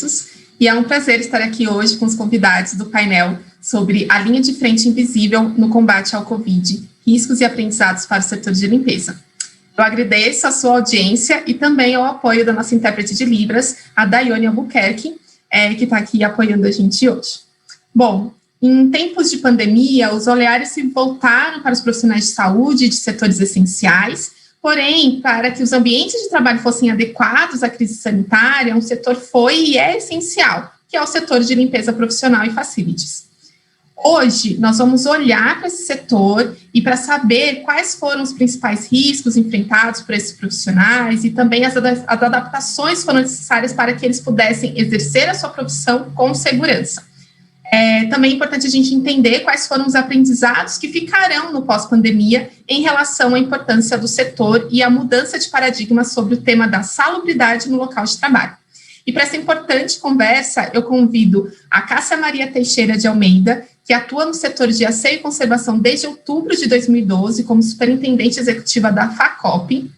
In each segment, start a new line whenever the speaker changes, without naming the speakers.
todos. E é um prazer estar aqui hoje com os convidados do painel sobre a linha de frente invisível no combate ao Covid, riscos e aprendizados para o setor de limpeza. Eu agradeço a sua audiência e também ao apoio da nossa intérprete de Libras, a Daiane Albuquerque, que está aqui apoiando a gente hoje. Bom, em tempos de pandemia, os olhares se voltaram para os profissionais de saúde e de setores essenciais, porém, para que os ambientes de trabalho fossem adequados à crise sanitária, um setor foi e é essencial, que é o setor de limpeza profissional e facilities. Hoje, nós vamos olhar para esse setor e para saber quais foram os principais riscos enfrentados por esses profissionais e também as adaptações foram necessárias para que eles pudessem exercer a sua profissão com segurança. Também é importante a gente entender quais foram os aprendizados que ficarão no pós-pandemia em relação à importância do setor e a mudança de paradigma sobre o tema da salubridade no local de trabalho. E para essa importante conversa, eu convido a Cássia Maria Teixeira de Almeida, que atua no setor de asseio e conservação desde outubro de 2012 como superintendente executiva da FACOP.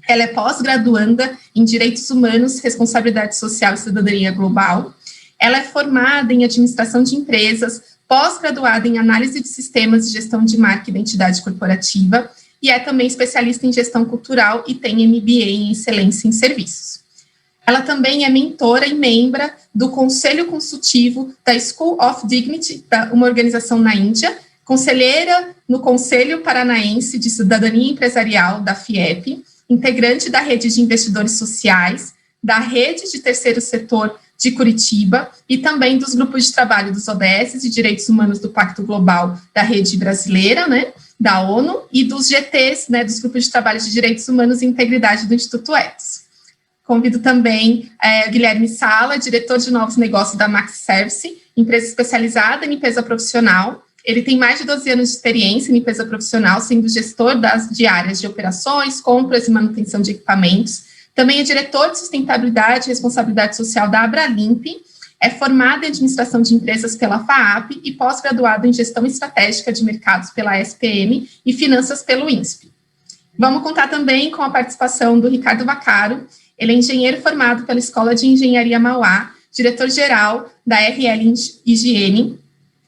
Ela é pós-graduanda em Direitos Humanos, Responsabilidade Social e Cidadania Global. Ela é formada em administração de empresas, pós-graduada em análise de sistemas de gestão de marca e identidade corporativa, e é também especialista em gestão cultural e tem MBA em excelência em serviços. Ela também é mentora e membro do Conselho Consultivo da School of Dignity, uma organização na Índia, conselheira no Conselho Paranaense de Cidadania Empresarial, da FIEP, integrante da Rede de Investidores Sociais, da Rede de Terceiro Setor de Curitiba e também dos grupos de trabalho dos ODS e Direitos Humanos do Pacto Global da Rede Brasileira, da ONU, e dos GTs, dos grupos de trabalho de Direitos Humanos e Integridade do Instituto Etos. Convido também Guilherme Sala, diretor de novos negócios da Max Service, empresa especializada em limpeza profissional. Ele tem mais de 12 anos de experiência em limpeza profissional, sendo gestor de áreas de operações, compras e manutenção de equipamentos. Também é diretor de sustentabilidade e responsabilidade social da Abralimp, é formado em administração de empresas pela FAAP e pós-graduado em gestão estratégica de mercados pela SPM e finanças pelo INSP. Vamos contar também com a participação do Ricardo Vaccaro. Ele é engenheiro formado pela Escola de Engenharia Mauá, diretor-geral da RL Higiene,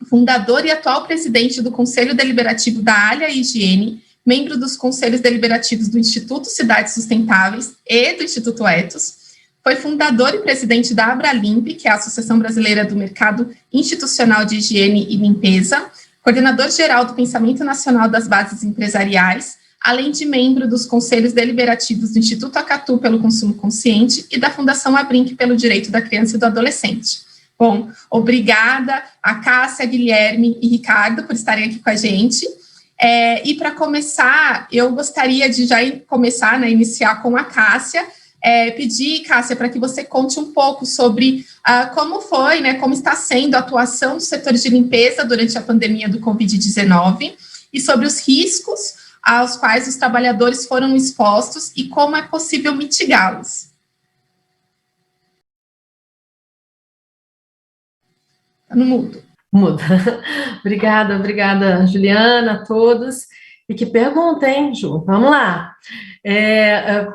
fundador e atual presidente do Conselho Deliberativo da Alha Higiene, membro dos Conselhos Deliberativos do Instituto Cidades Sustentáveis e do Instituto Etos, foi fundador e presidente da Abralimp, que é a Associação Brasileira do Mercado Institucional de Higiene e Limpeza, coordenador-geral do Pensamento Nacional das Bases Empresariais, além de membro dos Conselhos Deliberativos do Instituto Acatu pelo Consumo Consciente e da Fundação Abrinq pelo Direito da Criança e do Adolescente. Bom, obrigada a Cássia, Guilherme e Ricardo por estarem aqui com a gente. E para começar, eu gostaria de já começar, iniciar com a Cássia, pedir, Cássia, para que você conte um pouco sobre como foi, como está sendo a atuação do setor de limpeza durante a pandemia do Covid-19 e sobre os riscos aos quais os trabalhadores foram expostos e como é possível mitigá-los. Está no mudo.
Muda. Obrigada, Juliana, a todos. E que pergunta, hein, Ju? Vamos lá.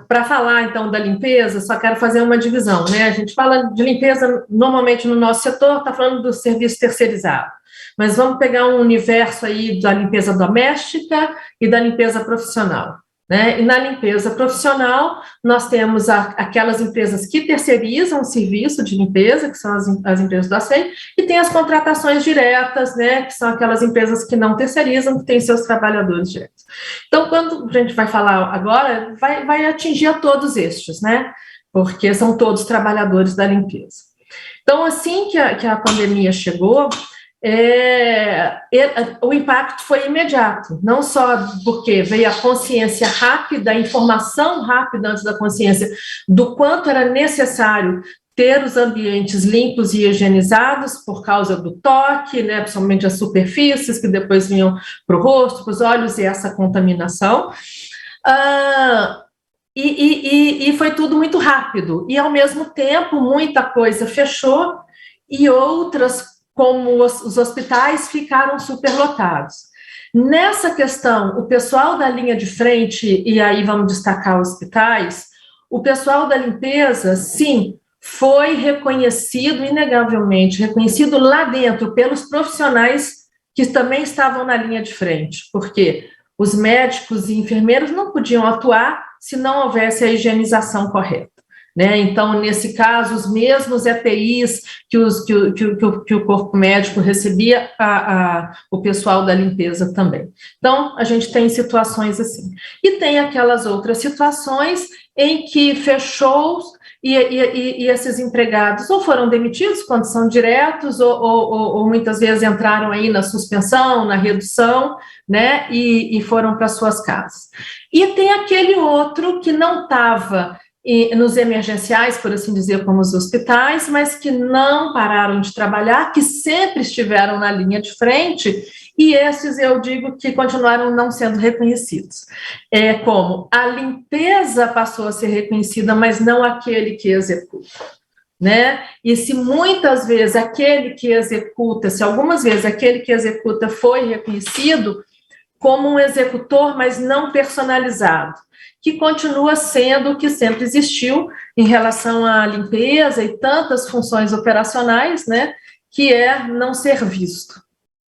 Para falar, então, da limpeza, só quero fazer uma divisão, A gente fala de limpeza, normalmente, no nosso setor, está falando do serviço terceirizado. Mas vamos pegar um universo aí da limpeza doméstica e da limpeza profissional, E na limpeza profissional, nós temos aquelas empresas que terceirizam o serviço de limpeza, que são as empresas do asseio, e tem as contratações diretas, que são aquelas empresas que não terceirizam, que têm seus trabalhadores diretos. Então, quando a gente vai falar agora, vai atingir a todos estes, Porque são todos trabalhadores da limpeza. Então, assim que a pandemia chegou, o impacto foi imediato, não só porque veio a consciência rápida, a informação rápida antes da consciência do quanto era necessário ter os ambientes limpos e higienizados por causa do toque, principalmente as superfícies que depois vinham para o rosto, para os olhos e essa contaminação. E foi tudo muito rápido, e ao mesmo tempo muita coisa fechou e outras, como os hospitais, ficaram superlotados. Nessa questão, o pessoal da linha de frente, e aí vamos destacar hospitais, o pessoal da limpeza, sim, foi reconhecido, inegavelmente, reconhecido lá dentro pelos profissionais que também estavam na linha de frente, porque os médicos e enfermeiros não podiam atuar se não houvesse a higienização correta. Né? Então, nesse caso, os mesmos EPIs que o corpo médico recebia, o pessoal da limpeza também. Então, a gente tem situações assim. E tem aquelas outras situações em que fechou e esses empregados ou foram demitidos quando são diretos, ou muitas vezes entraram aí na suspensão, na redução, né? E foram para suas casas. E tem aquele outro que não estava nos emergenciais, por assim dizer, como os hospitais, mas que não pararam de trabalhar, que sempre estiveram na linha de frente, e esses eu digo que continuaram não sendo reconhecidos. Como a limpeza passou a ser reconhecida, mas não aquele que executa. Né? E se muitas vezes aquele que executa, se algumas vezes aquele que executa foi reconhecido como um executor, mas não personalizado, que continua sendo o que sempre existiu em relação à limpeza e tantas funções operacionais, né, que é não ser visto.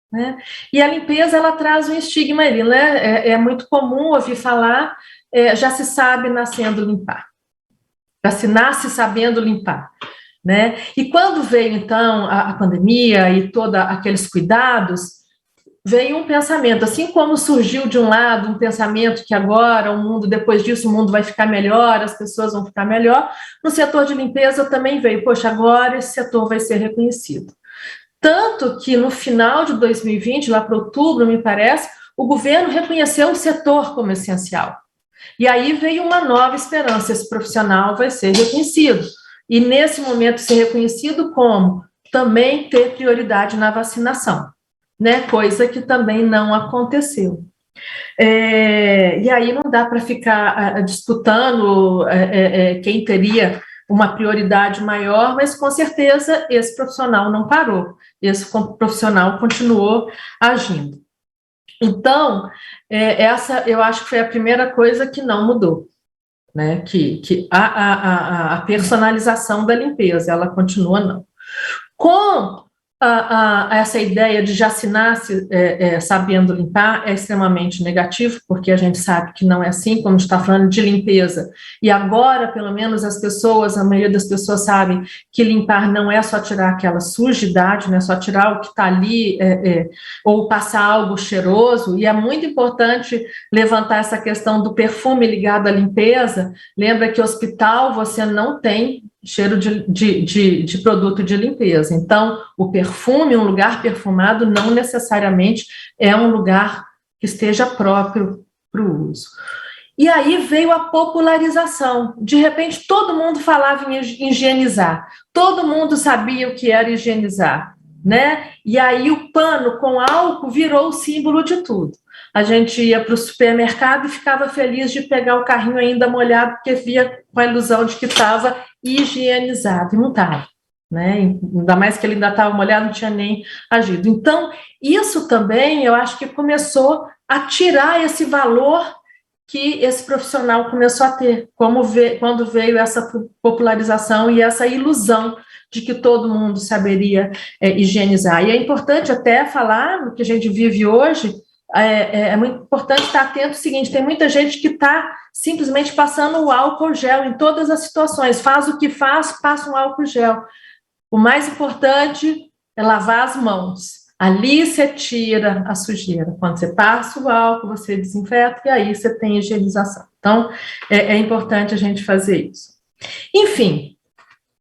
Né? E a limpeza, ela traz um estigma ali, né? É muito comum ouvir falar, já se sabe nascendo limpar, já se nasce sabendo limpar. Né? E quando veio, então, a pandemia e todos aqueles cuidados, veio um pensamento, assim como surgiu de um lado um pensamento que agora o mundo, depois disso, o mundo vai ficar melhor, as pessoas vão ficar melhor, no setor de limpeza também veio, poxa, agora esse setor vai ser reconhecido. Tanto que no final de 2020, lá para outubro, me parece, o governo reconheceu o setor como essencial. E aí veio uma nova esperança, esse profissional vai ser reconhecido. E nesse momento ser reconhecido como também ter prioridade na vacinação. Né, coisa que também não aconteceu. E aí não dá para ficar disputando quem teria uma prioridade maior, mas com certeza esse profissional não parou, esse profissional continuou agindo. Então, essa eu acho que foi a primeira coisa que não mudou, né, que a personalização da limpeza, ela continua não. Com essa ideia de já se nasce sabendo limpar é extremamente negativo, porque a gente sabe que não é assim, como está falando de limpeza. E agora, pelo menos, a maioria das pessoas sabe que limpar não é só tirar aquela sujidade, não é só tirar o que está ali, ou passar algo cheiroso, e é muito importante levantar essa questão do perfume ligado à limpeza. Lembra que hospital você não tem cheiro de produto de limpeza. Então, o perfume, um lugar perfumado, não necessariamente é um lugar que esteja próprio para o uso. E aí veio a popularização. De repente, todo mundo falava em higienizar. Todo mundo sabia o que era higienizar, né? E aí o pano com álcool virou o símbolo de tudo. A gente ia para o supermercado e ficava feliz de pegar o carrinho ainda molhado, porque via com a ilusão de que estava higienizado, e não estava, né? Ainda mais que ele ainda estava molhado, não tinha nem agido. Então, isso também, eu acho que começou a tirar esse valor que esse profissional começou a ter, quando veio essa popularização e essa ilusão de que todo mundo saberia higienizar. E é importante até falar no que a gente vive hoje. É muito importante estar atento ao seguinte, tem muita gente que está simplesmente passando o álcool gel em todas as situações, faz o que faz, passa um álcool gel. O mais importante é lavar as mãos. Ali você tira a sujeira. Quando você passa o álcool, você desinfeta e aí você tem higienização. Então, é importante a gente fazer isso. Enfim,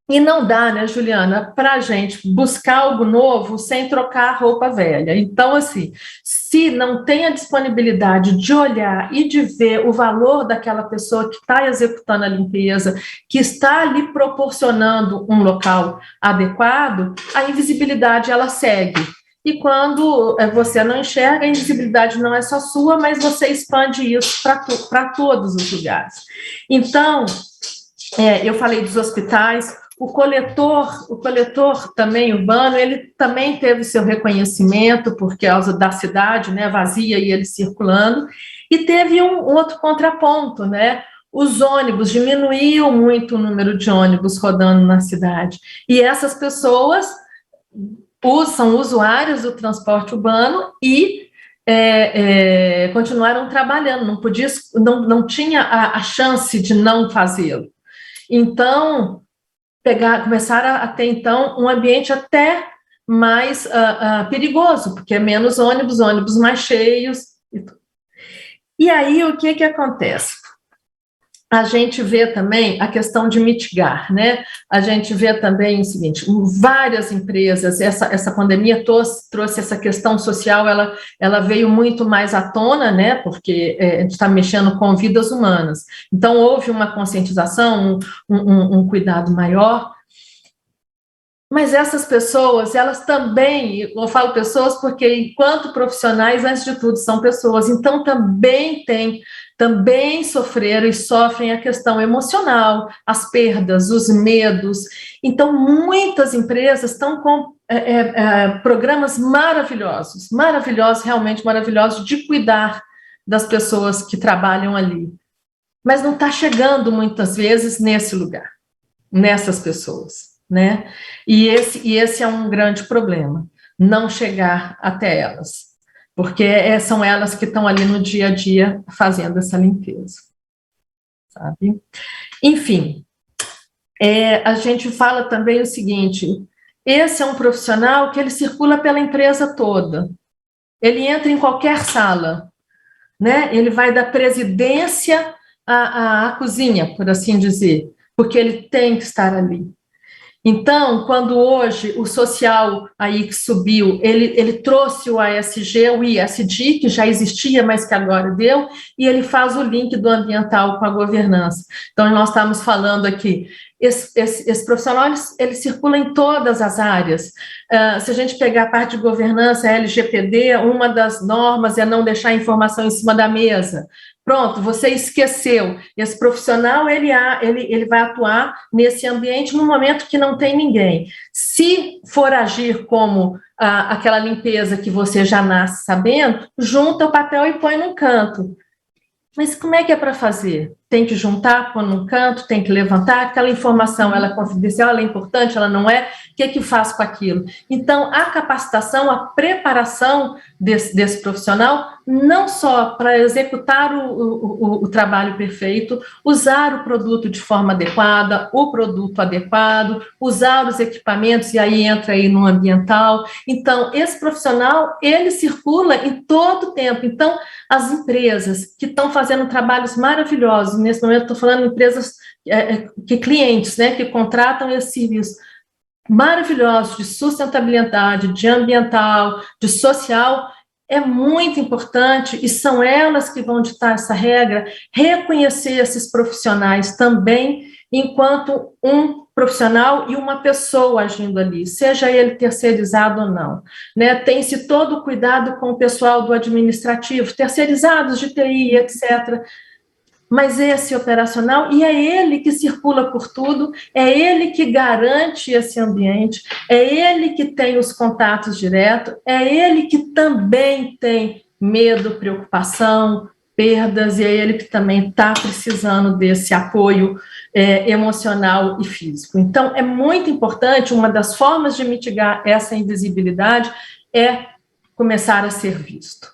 e não dá, né, Juliana, para a gente buscar algo novo sem trocar a roupa velha. Então, assim, se não tem a disponibilidade de olhar e de ver o valor daquela pessoa que está executando a limpeza, que está ali proporcionando um local adequado, a invisibilidade, ela segue. E quando você não enxerga, a invisibilidade não é só sua, mas você expande isso para todos os lugares. Então, eu falei dos hospitais. O coletor também urbano, ele também teve seu reconhecimento por causa da cidade, né, vazia e ele circulando, e teve um outro contraponto, né, os ônibus, diminuiu muito o número de ônibus rodando na cidade. E essas pessoas são usuários do transporte urbano e continuaram trabalhando, não tinha a chance de não fazê-lo. Então, começaram a ter, então, um ambiente até mais perigoso, porque é menos ônibus mais cheios. E aí, o que acontece? A gente vê também a questão de mitigar, né? A gente vê também o seguinte, várias empresas, essa pandemia trouxe essa questão social, ela veio muito mais à tona, né? Porque a gente está mexendo com vidas humanas. Então, houve uma conscientização, um cuidado maior. Mas essas pessoas, elas também, eu falo pessoas porque, enquanto profissionais, antes de tudo, são pessoas, então também sofreram e sofrem a questão emocional, as perdas, os medos. Então, muitas empresas estão com programas maravilhosos, realmente maravilhosos, de cuidar das pessoas que trabalham ali. Mas não está chegando, muitas vezes, nesse lugar, nessas pessoas, né? E esse é um grande problema, não chegar até elas, porque são elas que estão ali no dia a dia fazendo essa limpeza, sabe? Enfim, a gente fala também o seguinte, esse é um profissional que ele circula pela empresa toda, ele entra em qualquer sala, né? Ele vai da presidência à cozinha, por assim dizer, porque ele tem que estar ali. Então, quando hoje o social aí que subiu, ele trouxe o ASG, o ISD, que já existia, mas que agora deu, e ele faz o link do ambiental com a governança. Então, nós estamos falando aqui, esse profissional, ele circula em todas as áreas. Se a gente pegar a parte de governança, a LGPD, uma das normas é não deixar a informação em cima da mesa. Pronto, você esqueceu. Esse profissional, ele vai atuar nesse ambiente no momento que não tem ninguém. Se for agir como aquela limpeza que você já nasce sabendo, junta o papel e põe num canto. Mas como é que é para fazer? Tem que juntar, pôr num canto, tem que levantar, aquela informação, ela é confidencial, ela é importante, ela não é, o que faz com aquilo? Então, a capacitação, a preparação desse profissional, não só para executar o trabalho perfeito, usar o produto de forma adequada, o produto adequado, usar os equipamentos, e aí entra aí no ambiental. Então, esse profissional, ele circula em todo o tempo. Então, as empresas que estão fazendo trabalhos maravilhosos, nesse momento estou falando de empresas, clientes, né, que contratam esse serviço, maravilhosos de sustentabilidade, de ambiental, de social, é muito importante, e são elas que vão ditar essa regra, reconhecer esses profissionais também, enquanto um profissional e uma pessoa agindo ali, seja ele terceirizado ou não, né? Tem-se todo o cuidado com o pessoal do administrativo, terceirizados de TI, etc., mas esse operacional, e é ele que circula por tudo, é ele que garante esse ambiente, é ele que tem os contatos diretos, é ele que também tem medo, preocupação, perdas, e é ele que também está precisando desse apoio emocional e físico. Então, é muito importante, uma das formas de mitigar essa invisibilidade é começar a ser visto,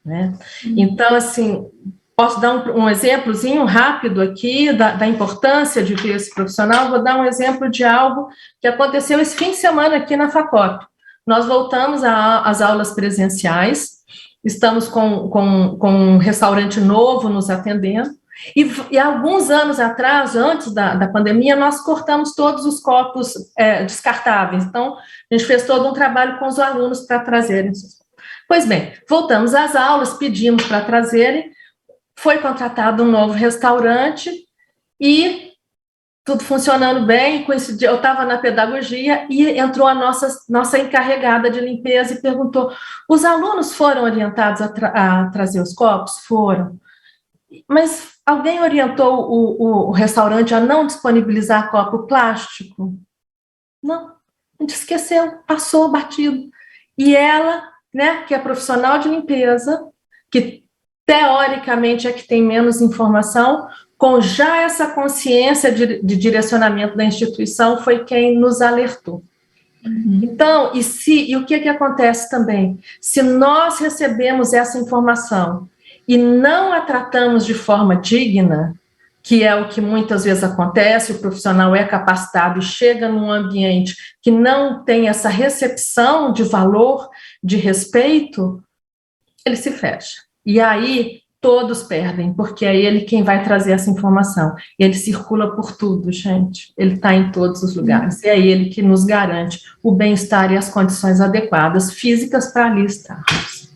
né? Então, assim, posso dar um exemplozinho rápido aqui da importância de ter esse profissional. Vou dar um exemplo de algo que aconteceu esse fim de semana aqui na FACOP. Nós voltamos às aulas presenciais, estamos com um restaurante novo nos atendendo, e alguns anos atrás, antes da pandemia, nós cortamos todos os copos descartáveis. Então, a gente fez todo um trabalho com os alunos para trazerem. Pois bem, voltamos às aulas, pedimos para trazerem, foi contratado um novo restaurante e tudo funcionando bem. Eu estava na pedagogia e entrou a nossa encarregada de limpeza e perguntou: os alunos foram orientados a trazer os copos? Foram. Mas alguém orientou o restaurante a não disponibilizar copo plástico? Não, a gente esqueceu, passou batido. E ela, né, que é profissional de limpeza, que teoricamente é que tem menos informação, com já essa consciência de direcionamento da instituição, foi quem nos alertou. Então, e o que acontece também? Se nós recebemos essa informação e não a tratamos de forma digna, que é o que muitas vezes acontece, o profissional é capacitado e chega num ambiente que não tem essa recepção de valor, de respeito, ele se fecha. E aí todos perdem, porque é ele quem vai trazer essa informação. Ele circula por tudo, gente. Ele está em todos os lugares. E é ele que nos garante o bem-estar e as condições adequadas físicas para ali estarmos.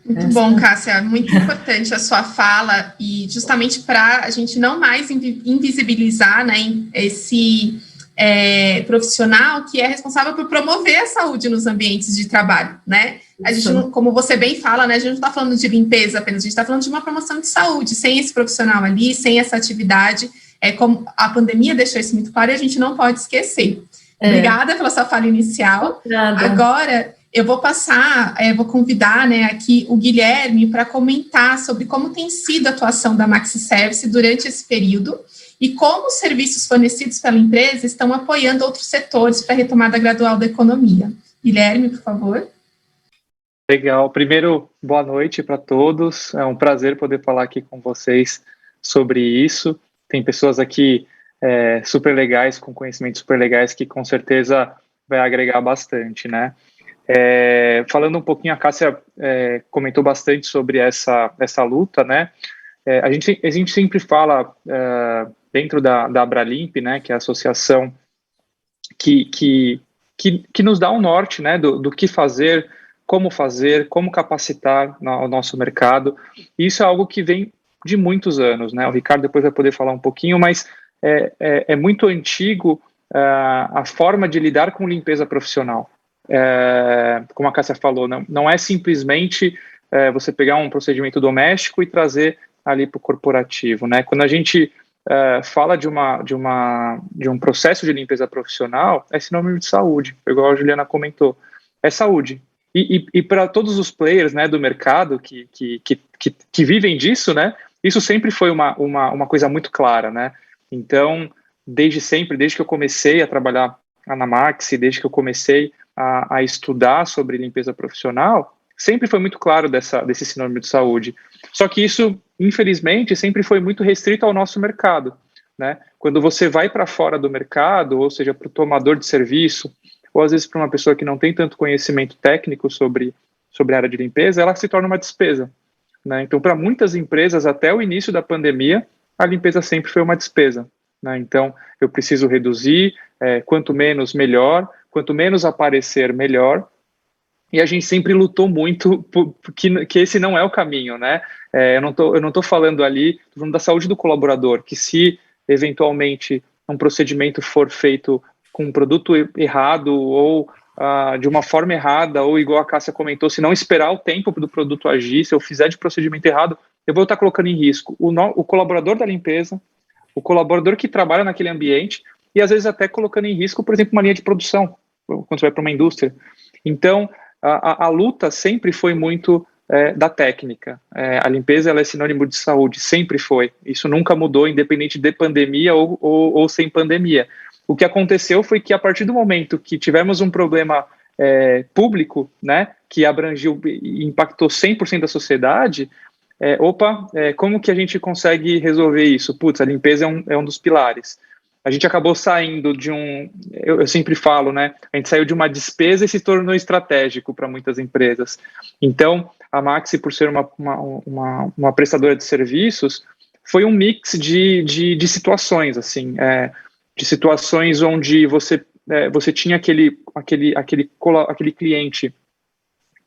Muito bom, Cássia. Muito importante a sua fala, e justamente para a gente não mais invisibilizar, né, esse profissional que é responsável por promover a saúde nos ambientes de trabalho, né? A gente, não, como você bem fala, né, a gente não está falando de limpeza apenas, a gente está falando de uma promoção de saúde. Sem esse profissional ali, sem essa atividade, como a pandemia deixou isso muito claro, e a gente não pode esquecer. Obrigada pela sua fala inicial.
Obrigada.
Agora, eu vou passar, vou convidar, né, aqui o Guilherme para comentar sobre como tem sido a atuação da Maxi Service durante esse período e como os serviços fornecidos pela empresa estão apoiando outros setores para a retomada gradual da economia. Guilherme, por favor.
Legal. Primeiro, boa noite para todos. É um prazer poder falar aqui com vocês sobre isso. Tem pessoas aqui super legais, com conhecimentos super legais, que com certeza vai agregar bastante, né? Falando um pouquinho, a Cássia comentou bastante sobre essa luta, né? A gente sempre fala dentro da Abralimp, né, que é a associação que nos dá um norte, né, do que fazer, como capacitar o nosso mercado. E isso é algo que vem de muitos anos, né? O Ricardo depois vai poder falar um pouquinho, mas é muito antigo a forma de lidar com limpeza profissional. Como a Cássia falou, não é simplesmente você pegar um procedimento doméstico e trazer ali para o corporativo, né? Quando a gente fala de um processo de limpeza profissional, é sinônimo de saúde, igual a Juliana comentou, é saúde. E para todos os players, né, do mercado que vivem disso, né, isso sempre foi uma coisa muito clara, né? Então, desde que eu comecei a trabalhar na Maxi, desde que eu comecei a estudar sobre limpeza profissional, sempre foi muito claro desse sinônimo de saúde. Só que isso, infelizmente, sempre foi muito restrito ao nosso mercado, né? Quando você vai para fora do mercado, ou seja, para o tomador de serviço, ou às vezes para uma pessoa que não tem tanto conhecimento técnico sobre a área de limpeza, ela se torna uma despesa, né? Então, para muitas empresas, até o início da pandemia, a limpeza sempre foi uma despesa, né? Então, eu preciso reduzir, quanto menos, melhor, quanto menos aparecer, melhor. E a gente sempre lutou muito que esse não é o caminho, né? Eu não tô falando ali, tô falando da saúde do colaborador, que se eventualmente um procedimento for feito com um produto errado ou de uma forma errada, ou igual a Cássia comentou, se não esperar o tempo do produto agir, se eu fizer de procedimento errado, eu vou estar colocando em risco o colaborador da limpeza, o colaborador que trabalha naquele ambiente, e às vezes até colocando em risco, por exemplo, uma linha de produção, quando você vai para uma indústria. Então, a luta sempre foi muito da técnica. A limpeza ela é sinônimo de saúde, sempre foi. Isso nunca mudou, independente de pandemia ou sem pandemia. O que aconteceu foi que, a partir do momento que tivemos um problema público, né, que abrangiu e impactou 100% da sociedade, como que a gente consegue resolver isso? Putz, a limpeza é um dos pilares. A gente acabou saindo de eu sempre falo, né, a gente saiu de uma despesa e se tornou estratégico para muitas empresas. Então, a Maxi, por ser uma prestadora de serviços, foi um mix de situações, assim, de situações onde você tinha aquele cliente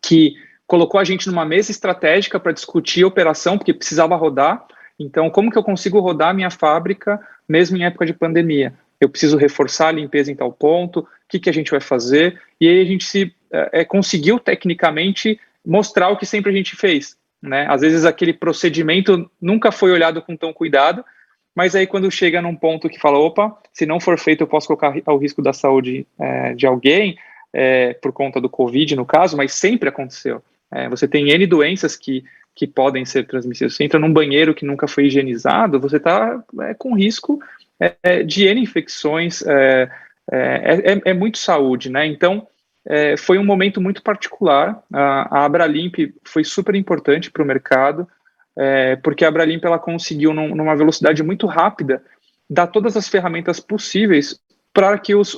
que colocou a gente numa mesa estratégica para discutir a operação, porque precisava rodar. Então, como que eu consigo rodar a minha fábrica mesmo em época de pandemia? Eu preciso reforçar a limpeza em tal ponto, o que a gente vai fazer? E aí a gente conseguiu tecnicamente mostrar o que sempre a gente fez, né? Às vezes aquele procedimento nunca foi olhado com tão cuidado, mas aí quando chega num ponto que fala, opa, se não for feito eu posso colocar ao risco da saúde de alguém, por conta do Covid no caso, mas sempre aconteceu. Você tem N doenças que que podem ser transmissíveis. Você entra num banheiro que nunca foi higienizado, você está com risco de N infecções, é muito saúde, né? Então, foi um momento muito particular. A Abralimp foi super importante para o mercado, porque a Abralimp ela conseguiu, numa velocidade muito rápida, dar todas as ferramentas possíveis para que os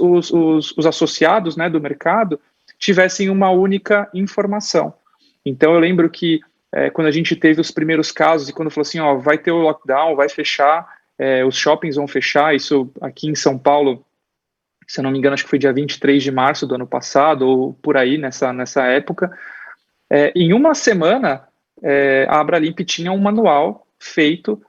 associados, né, do mercado tivessem uma única informação. Então, eu lembro que quando a gente teve os primeiros casos, e quando falou assim, vai ter o lockdown, vai fechar, os shoppings vão fechar, isso aqui em São Paulo, se eu não me engano, acho que foi dia 23 de março do ano passado, ou por aí, nessa época. Em uma semana, a Abralimp tinha um manual feito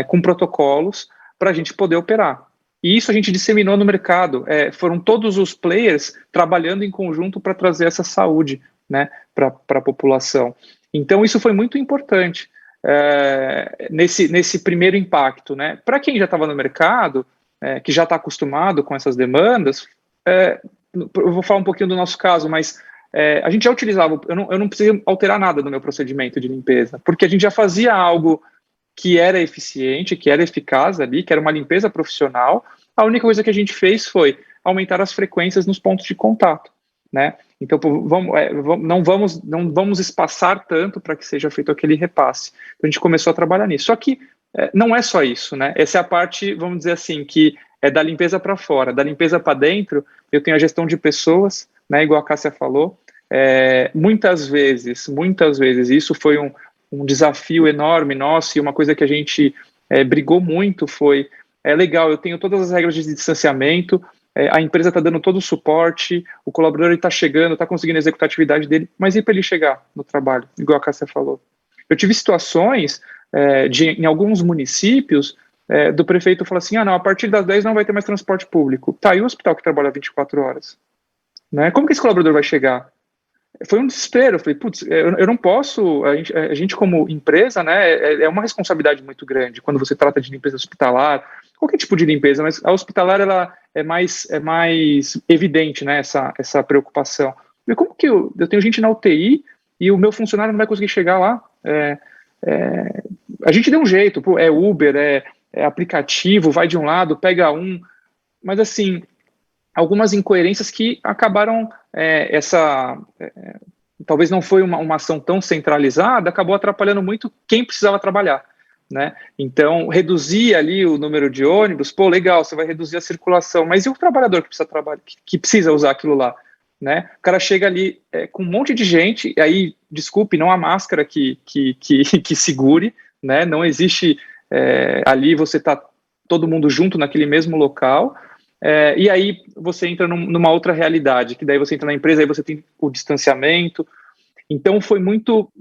com protocolos para a gente poder operar. E isso a gente disseminou no mercado. Foram todos os players trabalhando em conjunto para trazer essa saúde, né, para a população. Então, isso foi muito importante nesse primeiro impacto, né? Para quem já estava no mercado, que já está acostumado com essas demandas, eu vou falar um pouquinho do nosso caso, mas a gente já utilizava, eu não precisei alterar nada no meu procedimento de limpeza, porque a gente já fazia algo que era eficiente, que era eficaz ali, que era uma limpeza profissional. A única coisa que a gente fez foi aumentar as frequências nos pontos de contato, né? Então, não vamos espaçar tanto para que seja feito aquele repasse. Então, a gente começou a trabalhar nisso. Só que não é só isso, né? Essa é a parte, vamos dizer assim, que é da limpeza para fora. Da limpeza para dentro, eu tenho a gestão de pessoas, né? Igual a Cássia falou. Muitas vezes, isso foi um desafio enorme nosso, e uma coisa que a gente brigou muito foi, legal, eu tenho todas as regras de distanciamento, a empresa está dando todo o suporte, o colaborador está chegando, está conseguindo executar a atividade dele, mas e para ele chegar no trabalho, igual a Cássia falou? Eu tive situações em alguns municípios do prefeito falar assim, não, a partir das 10 não vai ter mais transporte público. Tá, e o hospital que trabalha 24 horas? Né? Como que esse colaborador vai chegar? Foi um desespero. Eu falei, putz, eu não posso, a gente como empresa, né, é uma responsabilidade muito grande quando você trata de limpeza hospitalar, qualquer tipo de limpeza, mas a hospitalar ela é mais evidente, né, essa preocupação. E como que eu tenho gente na UTI e o meu funcionário não vai conseguir chegar lá? A gente deu um jeito, é Uber, é aplicativo, vai de um lado, pega um, mas assim, algumas incoerências que acabaram, talvez não foi uma ação tão centralizada, acabou atrapalhando muito quem precisava trabalhar, né? Então, reduzir ali o número de ônibus, legal, você vai reduzir a circulação, mas e o trabalhador que precisa trabalhar, que precisa usar aquilo lá, né? O cara chega ali com um monte de gente, e aí, desculpe, não há máscara que segure, né? Não existe ali, você tá todo mundo junto naquele mesmo local. E aí você entra numa outra realidade, que daí você entra na empresa, aí você tem o distanciamento. Então foi muito,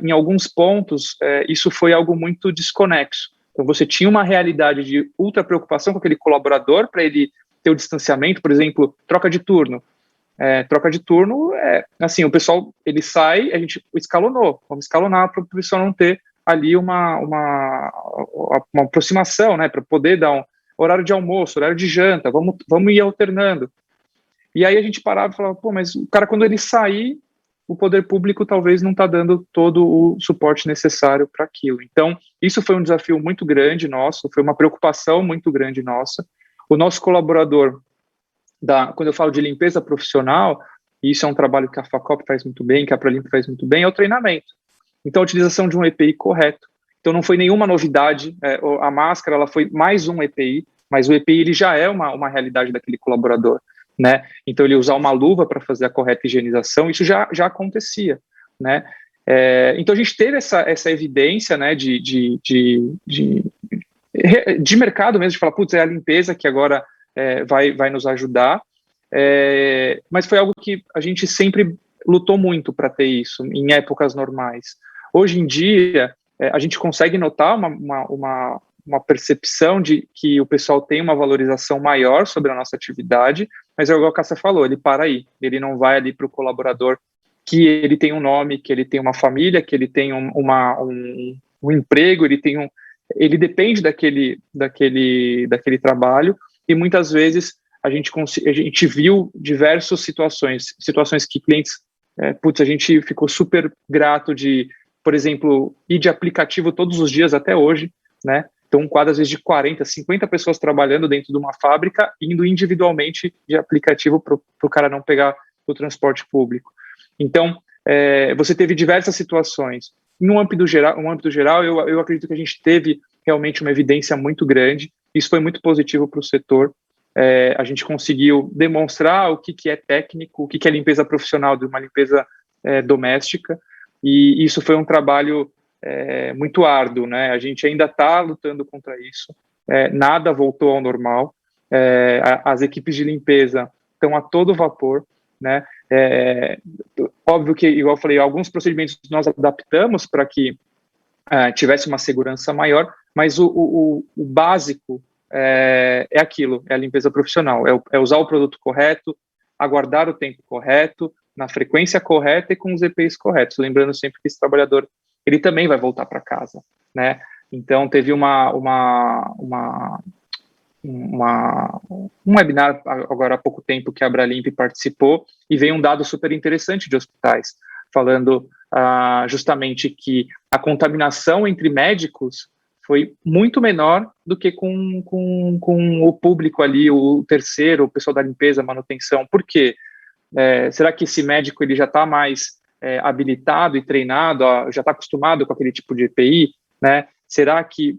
em alguns pontos, isso foi algo muito desconexo. Então você tinha uma realidade de ultra preocupação com aquele colaborador para ele ter o distanciamento, por exemplo, troca de turno. Troca de turno, assim, o pessoal, ele sai, a gente escalonou, vamos escalonar para o pessoal não ter ali uma aproximação, né, para poder dar horário de almoço, horário de janta, vamos ir alternando. E aí a gente parava e falava, mas o cara, quando ele sair, o poder público talvez não está dando todo o suporte necessário para aquilo. Então, isso foi um desafio muito grande nosso, foi uma preocupação muito grande nossa. O nosso colaborador, quando eu falo de limpeza profissional, e isso é um trabalho que a Facop faz muito bem, que a Abralimp faz muito bem, é o treinamento. Então, a utilização de um EPI correto. Então, não foi nenhuma novidade, a máscara ela foi mais um EPI, mas o EPI ele já é uma realidade daquele colaborador, né? Então, ele usar uma luva para fazer a correta higienização, isso já acontecia, né? Então, a gente teve essa evidência, né, de mercado mesmo, de falar, putz, é a limpeza que agora vai nos ajudar, mas foi algo que a gente sempre lutou muito para ter isso em épocas normais. Hoje em dia, a gente consegue notar uma percepção de que o pessoal tem uma valorização maior sobre a nossa atividade, mas é igual a Cássia falou, ele para aí, ele não vai ali para o colaborador que ele tem um nome, que ele tem uma família, que ele tem um emprego, ele depende daquele trabalho, e muitas vezes a gente viu diversas situações que clientes, a gente ficou super grato de, por exemplo, ir de aplicativo todos os dias até hoje, né? Então, um quadro, às vezes, de 40, 50 pessoas trabalhando dentro de uma fábrica, indo individualmente de aplicativo para o cara não pegar o transporte público. Então, você teve diversas situações. Em um âmbito geral, eu acredito que a gente teve realmente uma evidência muito grande. Isso foi muito positivo para o setor. A gente conseguiu demonstrar o que é técnico, o que é limpeza profissional de uma limpeza doméstica, e isso foi um trabalho muito árduo, né? A gente ainda está lutando contra isso, nada voltou ao normal, as equipes de limpeza estão a todo vapor, né? Óbvio que, igual eu falei, alguns procedimentos nós adaptamos para que tivesse uma segurança maior, mas o básico é aquilo, é a limpeza profissional, é usar o produto correto, aguardar o tempo correto, na frequência correta e com os EPIs corretos, lembrando sempre que esse trabalhador, ele também vai voltar para casa, né? Então, teve um webinar agora há pouco tempo que a Abralimp participou e veio um dado super interessante de hospitais, falando justamente que a contaminação entre médicos foi muito menor do que com o público ali, o terceiro, o pessoal da limpeza, manutenção. Por quê? Será que esse médico ele já está mais habilitado e treinado, já está acostumado com aquele tipo de EPI, né? Será que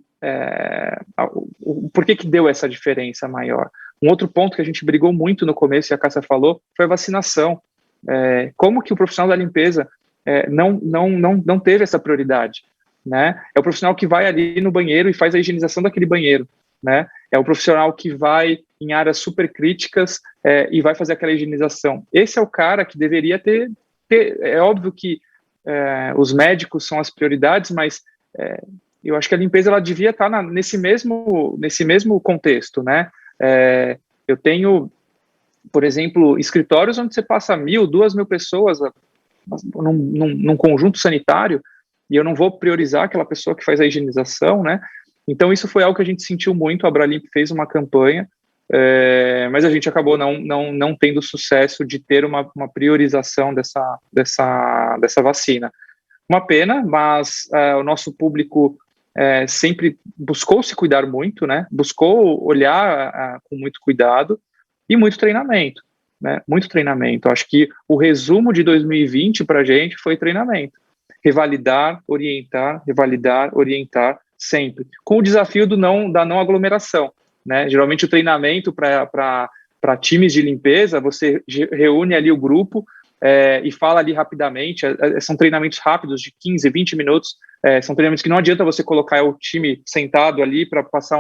por que deu essa diferença maior? Um outro ponto que a gente brigou muito no começo, e a Cássia falou, foi a vacinação. Como que o profissional da limpeza não teve essa prioridade, né? É o profissional que vai ali no banheiro e faz a higienização daquele banheiro, né? É o profissional que vai em áreas super críticas e vai fazer aquela higienização. Esse é o cara que deveria ter é óbvio que os médicos são as prioridades, mas eu acho que a limpeza ela devia estar nesse mesmo contexto, né? Eu tenho, por exemplo, escritórios onde você passa 1.000, 2.000 pessoas num conjunto sanitário e eu não vou priorizar aquela pessoa que faz a higienização, né? Então, isso foi algo que a gente sentiu muito. A Abralimp fez uma campanha, mas a gente acabou não tendo sucesso de ter uma priorização dessa vacina. Uma pena, mas o nosso público sempre buscou se cuidar muito, né? Buscou olhar com muito cuidado e muito treinamento, né? Muito treinamento. Acho que o resumo de 2020 para a gente foi treinamento. Revalidar, orientar, sempre. Com o desafio da não aglomeração, né? Geralmente o treinamento para times de limpeza, você reúne ali o grupo e fala ali rapidamente, são treinamentos rápidos de 15, 20 minutos, são treinamentos que não adianta você colocar o time sentado ali para passar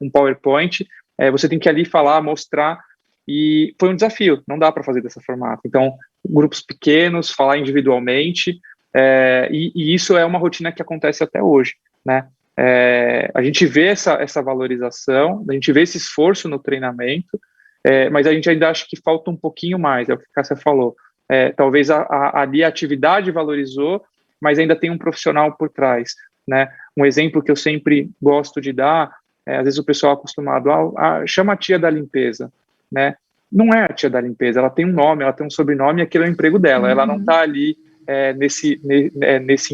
um PowerPoint, você tem que ali falar, mostrar, e foi um desafio, não dá para fazer dessa formato. Então, grupos pequenos, falar individualmente, e isso é uma rotina que acontece até hoje, né? A gente vê essa valorização, a gente vê esse esforço no treinamento, mas a gente ainda acha que falta um pouquinho mais, é o que a Cássia falou. Talvez ali a atividade valorizou, mas ainda tem um profissional por trás, né? Um exemplo que eu sempre gosto de dar, às vezes o pessoal é acostumado, chama a tia da limpeza, né? Não é a tia da limpeza, ela tem um nome, ela tem um sobrenome e aquele é o emprego dela, ela não está ali nesse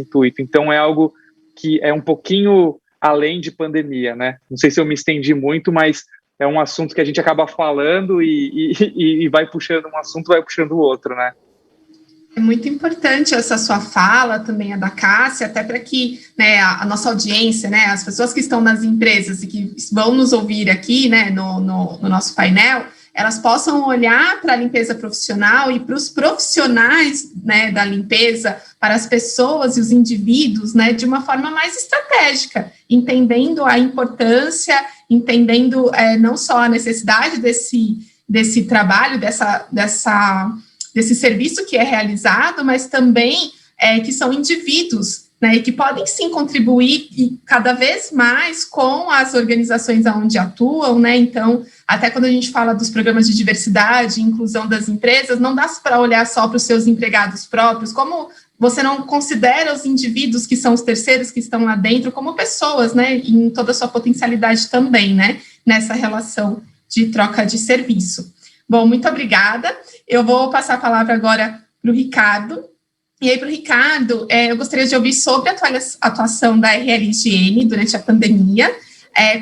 intuito. Então é algo que é um pouquinho além de pandemia, né? Não sei se eu me estendi muito, mas é um assunto que a gente acaba falando e vai puxando um assunto, vai puxando o outro, né?
É muito importante essa sua fala, também a da Cássia, até para que, né, a nossa audiência, né, as pessoas que estão nas empresas e que vão nos ouvir aqui, né, no nosso painel, elas possam olhar para a limpeza profissional e para os profissionais, né, da limpeza, para as pessoas e os indivíduos, né, de uma forma mais estratégica, entendendo a importância, entendendo não só a necessidade desse trabalho, desse serviço que é realizado, mas também que são indivíduos, né, e que podem sim contribuir e cada vez mais com as organizações onde atuam, né? Então, até quando a gente fala dos programas de diversidade e inclusão das empresas, não dá para olhar só para os seus empregados próprios, como você não considera os indivíduos que são os terceiros que estão lá dentro como pessoas, né, em toda a sua potencialidade também, né, nessa relação de troca de serviço. Bom, muito obrigada. Eu vou passar a palavra agora para o Ricardo. E aí, para o Ricardo, eu gostaria de ouvir sobre a atuação da RL Higiene durante a pandemia,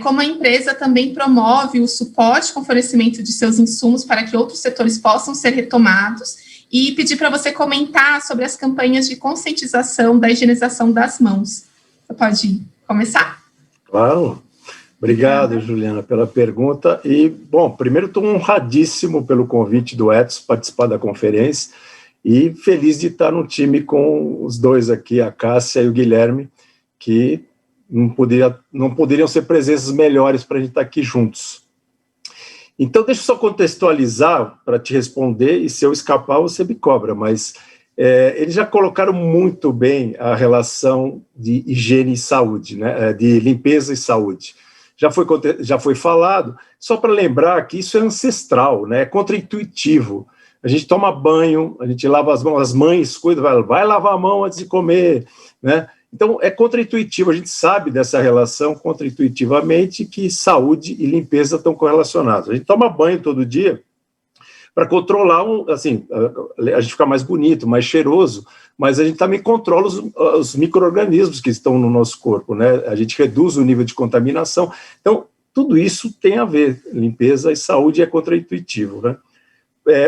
como a empresa também promove o suporte com o fornecimento de seus insumos para que outros setores possam ser retomados, e pedir para você comentar sobre as campanhas de conscientização da higienização das mãos. Você pode começar?
Claro. Obrigado, Juliana, pela pergunta. E, bom, primeiro estou honradíssimo pelo convite do Edson participar da conferência e feliz de estar no time com os dois aqui, a Cássia e o Guilherme, que não poderiam ser presenças melhores para a gente estar aqui juntos. Então, deixa eu só contextualizar para te responder, e se eu escapar, você me cobra, mas eles já colocaram muito bem a relação de higiene e saúde, né, de limpeza e saúde. Já foi falado, só para lembrar que isso é ancestral, né, é contra-intuitivo. A gente toma banho, a gente lava as mãos, as mães cuidam, vai lavar a mão antes de comer, né? Então, é contra-intuitivo, a gente sabe dessa relação contra-intuitivamente que saúde e limpeza estão correlacionados. A gente toma banho todo dia para controlar, assim, a gente fica mais bonito, mais cheiroso, mas a gente também controla os micro-organismos que estão no nosso corpo, né? A gente reduz o nível de contaminação. Então, tudo isso tem a ver, limpeza e saúde é contra-intuitivo, né?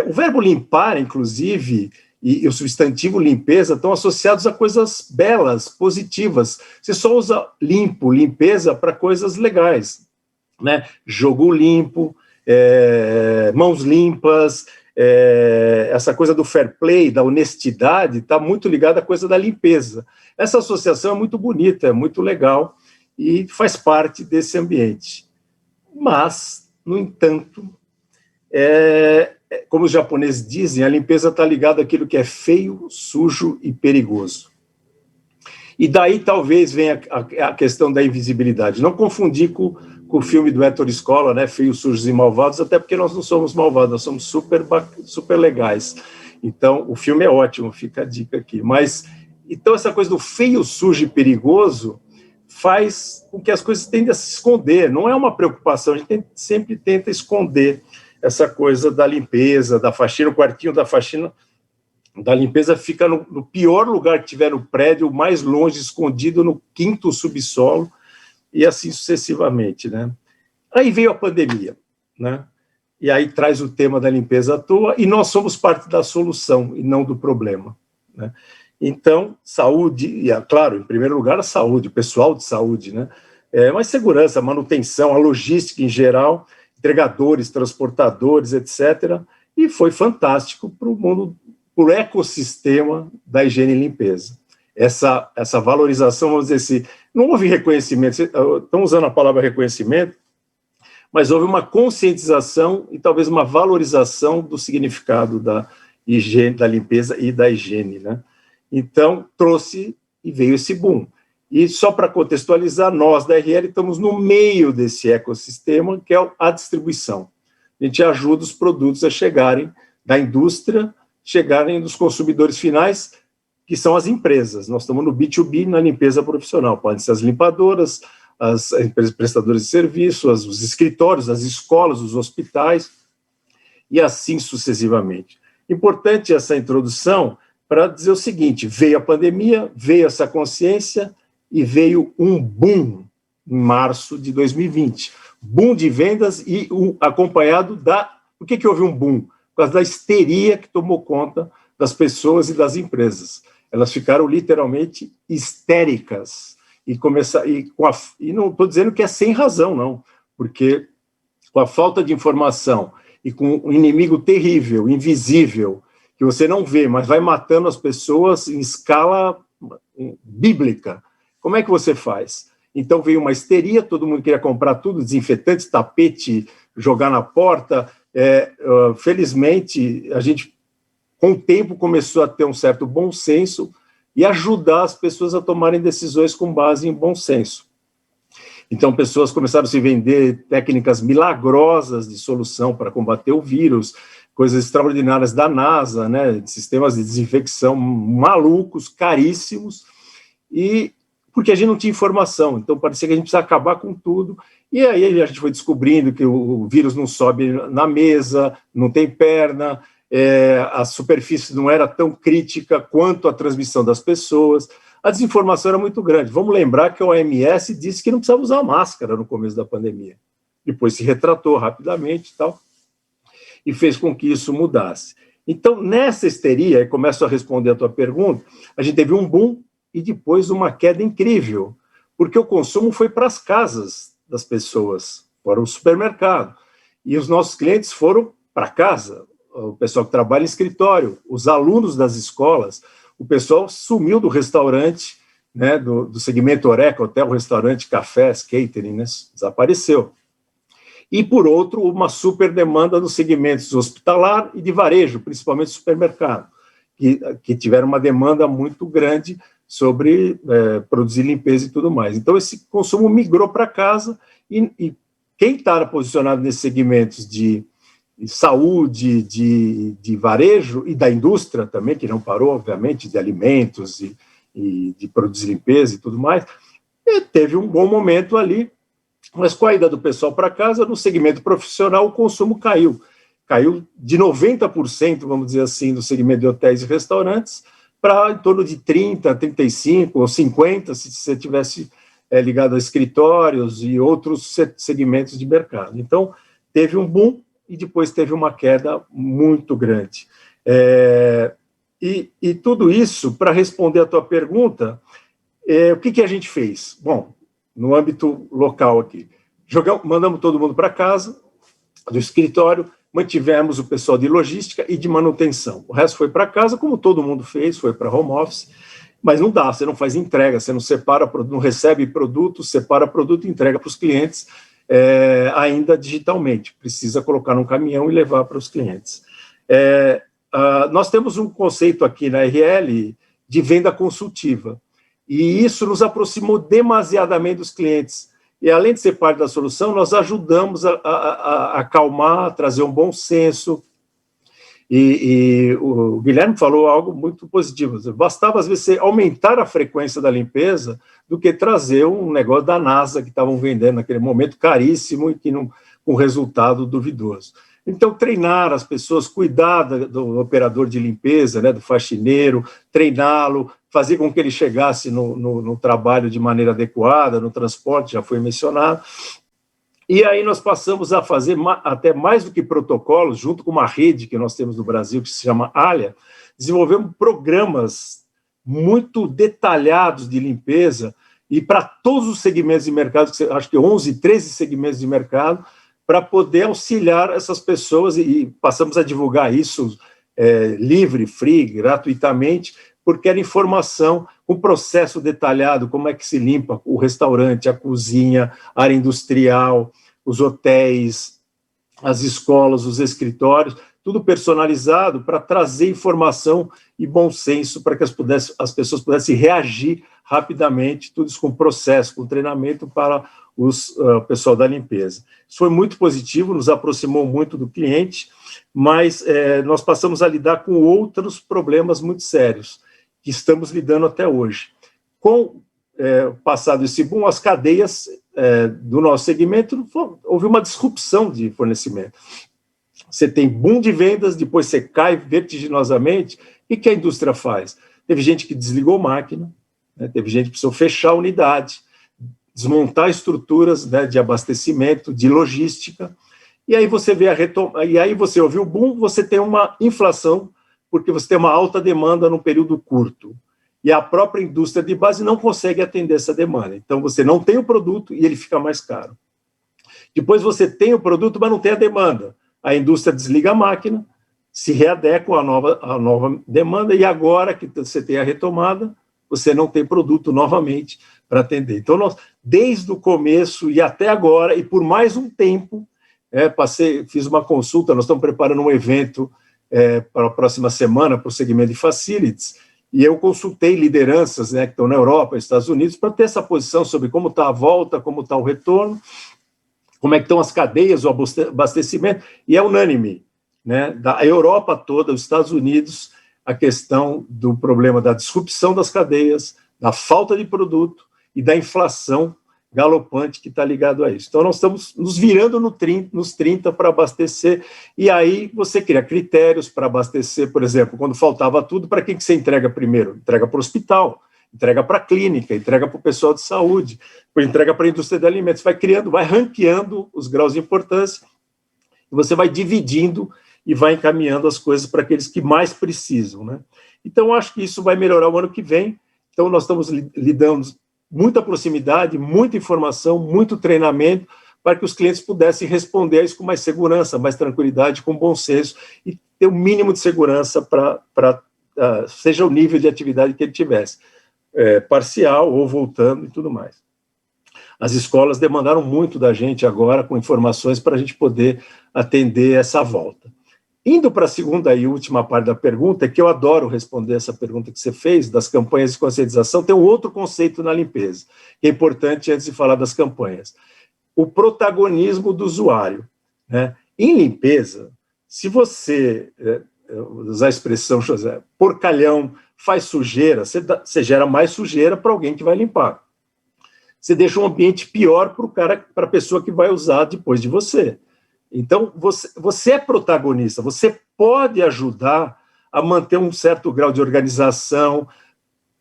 O verbo limpar, inclusive, e o substantivo limpeza estão associados a coisas belas, positivas. Você só usa limpo, limpeza para coisas legais, né? Jogo limpo, mãos limpas, essa coisa do fair play, da honestidade, está muito ligada à coisa da limpeza. Essa associação é muito bonita, é muito legal e faz parte desse ambiente. Mas, no entanto, como os japoneses dizem, a limpeza está ligada àquilo que é feio, sujo e perigoso. E daí talvez venha a questão da invisibilidade. Não confundir com o filme do Héctor Escola, né, Feios, Sujos e Malvados, até porque nós não somos malvados, nós somos super legais. Então, o filme é ótimo, fica a dica aqui. Mas, então, essa coisa do feio, sujo e perigoso faz com que as coisas tendem a se esconder. Não é uma preocupação, a gente sempre tenta esconder essa coisa da limpeza, da faxina. O quartinho da faxina, da limpeza, fica no pior lugar que tiver no prédio, mais longe, escondido no 5º subsolo, e assim sucessivamente, né? Aí veio a pandemia, né? E aí traz o tema da limpeza à toa, e nós somos parte da solução e não do problema, né? Então, saúde, e claro, em primeiro lugar, a saúde, o pessoal de saúde, né? Mas segurança, manutenção, a logística em geral, entregadores, transportadores, etc. E foi fantástico para o mundo, para o ecossistema da higiene e limpeza. Essa valorização, vamos dizer assim, não houve reconhecimento, estão usando a palavra reconhecimento, mas houve uma conscientização e talvez uma valorização do significado da higiene, da limpeza e da higiene, né? Então, trouxe e veio esse boom. E só para contextualizar, nós da RL estamos no meio desse ecossistema, que é a distribuição. A gente ajuda os produtos a chegarem da indústria, chegarem dos consumidores finais, que são as empresas. Nós estamos no B2B, na limpeza profissional. Podem ser as limpadoras, as empresas prestadoras de serviço, os escritórios, as escolas, os hospitais, e assim sucessivamente. Importante essa introdução para dizer o seguinte: veio a pandemia, veio essa consciência, e veio um boom em março de 2020. Boom de vendas e acompanhado da... Por que houve um boom? Por causa da histeria que tomou conta das pessoas e das empresas. Elas ficaram literalmente histéricas. E não estou dizendo que é sem razão, não, porque com a falta de informação e com um inimigo terrível, invisível, que você não vê, mas vai matando as pessoas em escala bíblica, como é que você faz? Então veio uma histeria, todo mundo queria comprar tudo, desinfetante, tapete, jogar na porta. Felizmente, a gente, com o tempo, começou a ter um certo bom senso e ajudar as pessoas a tomarem decisões com base em bom senso. Então, pessoas começaram a se vender técnicas milagrosas de solução para combater o vírus, coisas extraordinárias da NASA, né, sistemas de desinfecção malucos, caríssimos, e porque a gente não tinha informação, então parecia que a gente precisava acabar com tudo, e aí a gente foi descobrindo que o vírus não sobe na mesa, não tem perna, a superfície não era tão crítica quanto a transmissão das pessoas, a desinformação era muito grande. Vamos lembrar que a OMS disse que não precisava usar máscara no começo da pandemia. Depois se retratou rapidamente e tal, e fez com que isso mudasse. Então, nessa histeria, e começo a responder a tua pergunta, a gente teve um boom e depois uma queda incrível, porque o consumo foi para as casas das pessoas, para o supermercado, e os nossos clientes foram para casa, o pessoal que trabalha em escritório, os alunos das escolas, o pessoal sumiu do restaurante, né, do segmento Horeca, hotel, restaurante, cafés, catering, né, desapareceu. E, por outro, uma super demanda nos segmentos hospitalar e de varejo, principalmente supermercado, que tiveram uma demanda muito grande sobre produzir limpeza e tudo mais. Então, esse consumo migrou para casa e quem está posicionado nesses segmentos de saúde, de varejo e da indústria também, que não parou, obviamente, de alimentos e de produzir limpeza e tudo mais, teve um bom momento ali. Mas com a ida do pessoal para casa, no segmento profissional, o consumo caiu. Caiu de 90%, vamos dizer assim, do segmento de hotéis e restaurantes, para em torno de 30%, 35% ou 50%, se você tivesse ligado a escritórios e outros segmentos de mercado. Então, teve um boom e depois teve uma queda muito grande. E tudo isso, para responder a tua pergunta, o que a gente fez? Bom, no âmbito local aqui. Mandamos todo mundo para casa, do escritório, mantivemos o pessoal de logística e de manutenção. O resto foi para casa, como todo mundo fez, foi para home office, mas não dá, você não faz entrega, você não separa, não recebe produto, separa produto e entrega para os clientes, ainda digitalmente. Precisa colocar num caminhão e levar para os clientes. Nós temos um conceito aqui na RL de venda consultiva, e isso nos aproximou demasiadamente dos clientes. E, além de ser parte da solução, nós ajudamos a acalmar, a trazer um bom senso. E o Guilherme falou algo muito positivo. Bastava, às vezes, aumentar a frequência da limpeza do que trazer um negócio da NASA que estavam vendendo naquele momento caríssimo e que não, com resultado duvidoso. Então, treinar as pessoas, cuidar do operador de limpeza, né, do faxineiro, treiná-lo, fazer com que ele chegasse no trabalho de maneira adequada, no transporte, já foi mencionado. E aí nós passamos a fazer até mais do que protocolos, junto com uma rede que nós temos no Brasil, que se chama ALIA, desenvolvemos programas muito detalhados de limpeza, e para todos os segmentos de mercado, acho que 11, 13 segmentos de mercado, para poder auxiliar essas pessoas, e passamos a divulgar isso livre, free, gratuitamente, porque era informação, um processo detalhado, como é que se limpa o restaurante, a cozinha, a área industrial, os hotéis, as escolas, os escritórios, tudo personalizado para trazer informação e bom senso para que as pessoas pudessem reagir rapidamente, tudo isso com processo, com treinamento para o pessoal da limpeza. Isso foi muito positivo, nos aproximou muito do cliente, mas nós passamos a lidar com outros problemas muito sérios, que estamos lidando até hoje. Com passado esse boom, as cadeias do nosso segmento, houve uma disrupção de fornecimento. Você tem boom de vendas, depois você cai vertiginosamente. O que a indústria faz? Teve gente que desligou máquina, né? Teve gente que precisou fechar a unidade, desmontar estruturas, né, de abastecimento, de logística, e aí você vê e aí você ouviu o boom, você tem uma inflação, porque você tem uma alta demanda num período curto, e a própria indústria de base não consegue atender essa demanda. Então, você não tem o produto e ele fica mais caro. Depois você tem o produto, mas não tem a demanda. A indústria desliga a máquina, se readequa à nova demanda, e agora que você tem a retomada, você não tem produto novamente para atender. Então, nós, desde o começo e até agora, e por mais um tempo, fiz uma consulta, nós estamos preparando um evento para a próxima semana, para o segmento de facilities, e eu consultei lideranças, né, que estão na Europa, Estados Unidos, para ter essa posição sobre como está a volta, como está o retorno, como é que estão as cadeias, o abastecimento, e é unânime, né, da Europa toda, os Estados Unidos, a questão do problema da disrupção das cadeias, da falta de produto e da inflação galopante que está ligado a isso. Então, nós estamos nos virando nos 30 para abastecer, e aí você cria critérios para abastecer, por exemplo, quando faltava tudo, para quem que você entrega primeiro? Entrega para o hospital, entrega para a clínica, entrega para o pessoal de saúde, entrega para a indústria de alimentos, vai criando, vai ranqueando os graus de importância, e você vai dividindo e vai encaminhando as coisas para aqueles que mais precisam, né? Então, acho que isso vai melhorar o ano que vem. Então, nós estamos lidando muita proximidade, muita informação, muito treinamento, para que os clientes pudessem responder a isso com mais segurança, mais tranquilidade, com bom senso, e ter o mínimo de segurança para seja o nível de atividade que ele tivesse, parcial ou voltando e tudo mais. As escolas demandaram muito da gente agora, com informações, para a gente poder atender essa volta. Indo para a segunda e última parte da pergunta, que eu adoro responder essa pergunta que você fez, das campanhas de conscientização, tem um outro conceito na limpeza, que é importante antes de falar das campanhas. O protagonismo do usuário, né? Em limpeza, se você, usar a expressão, José, porcalhão, faz sujeira, você gera mais sujeira para alguém que vai limpar. Você deixa um ambiente pior para a pessoa que vai usar depois de você. Então, você é protagonista, você pode ajudar a manter um certo grau de organização,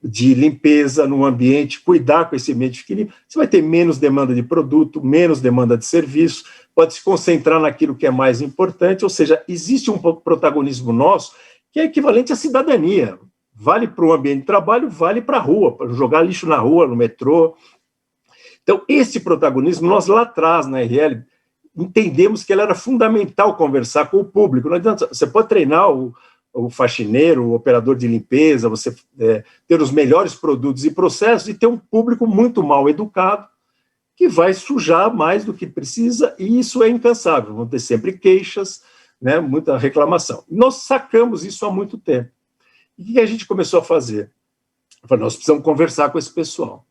de limpeza no ambiente, cuidar com esse ambiente que limpo. Você vai ter menos demanda de produto, menos demanda de serviço, pode se concentrar naquilo que é mais importante, ou seja, existe um protagonismo nosso que é equivalente à cidadania. Vale para o ambiente de trabalho, vale para a rua, para jogar lixo na rua, no metrô. Então, esse protagonismo, nós lá atrás, na RL, entendemos que ele era fundamental conversar com o público. Não adianta, você pode treinar o faxineiro, o operador de limpeza, você ter os melhores produtos e processos e ter um público muito mal educado que vai sujar mais do que precisa, e isso é incansável. Vão ter sempre queixas, né, muita reclamação. Nós sacamos isso há muito tempo. E o que a gente começou a fazer? Eu falei, nós precisamos conversar com esse pessoal.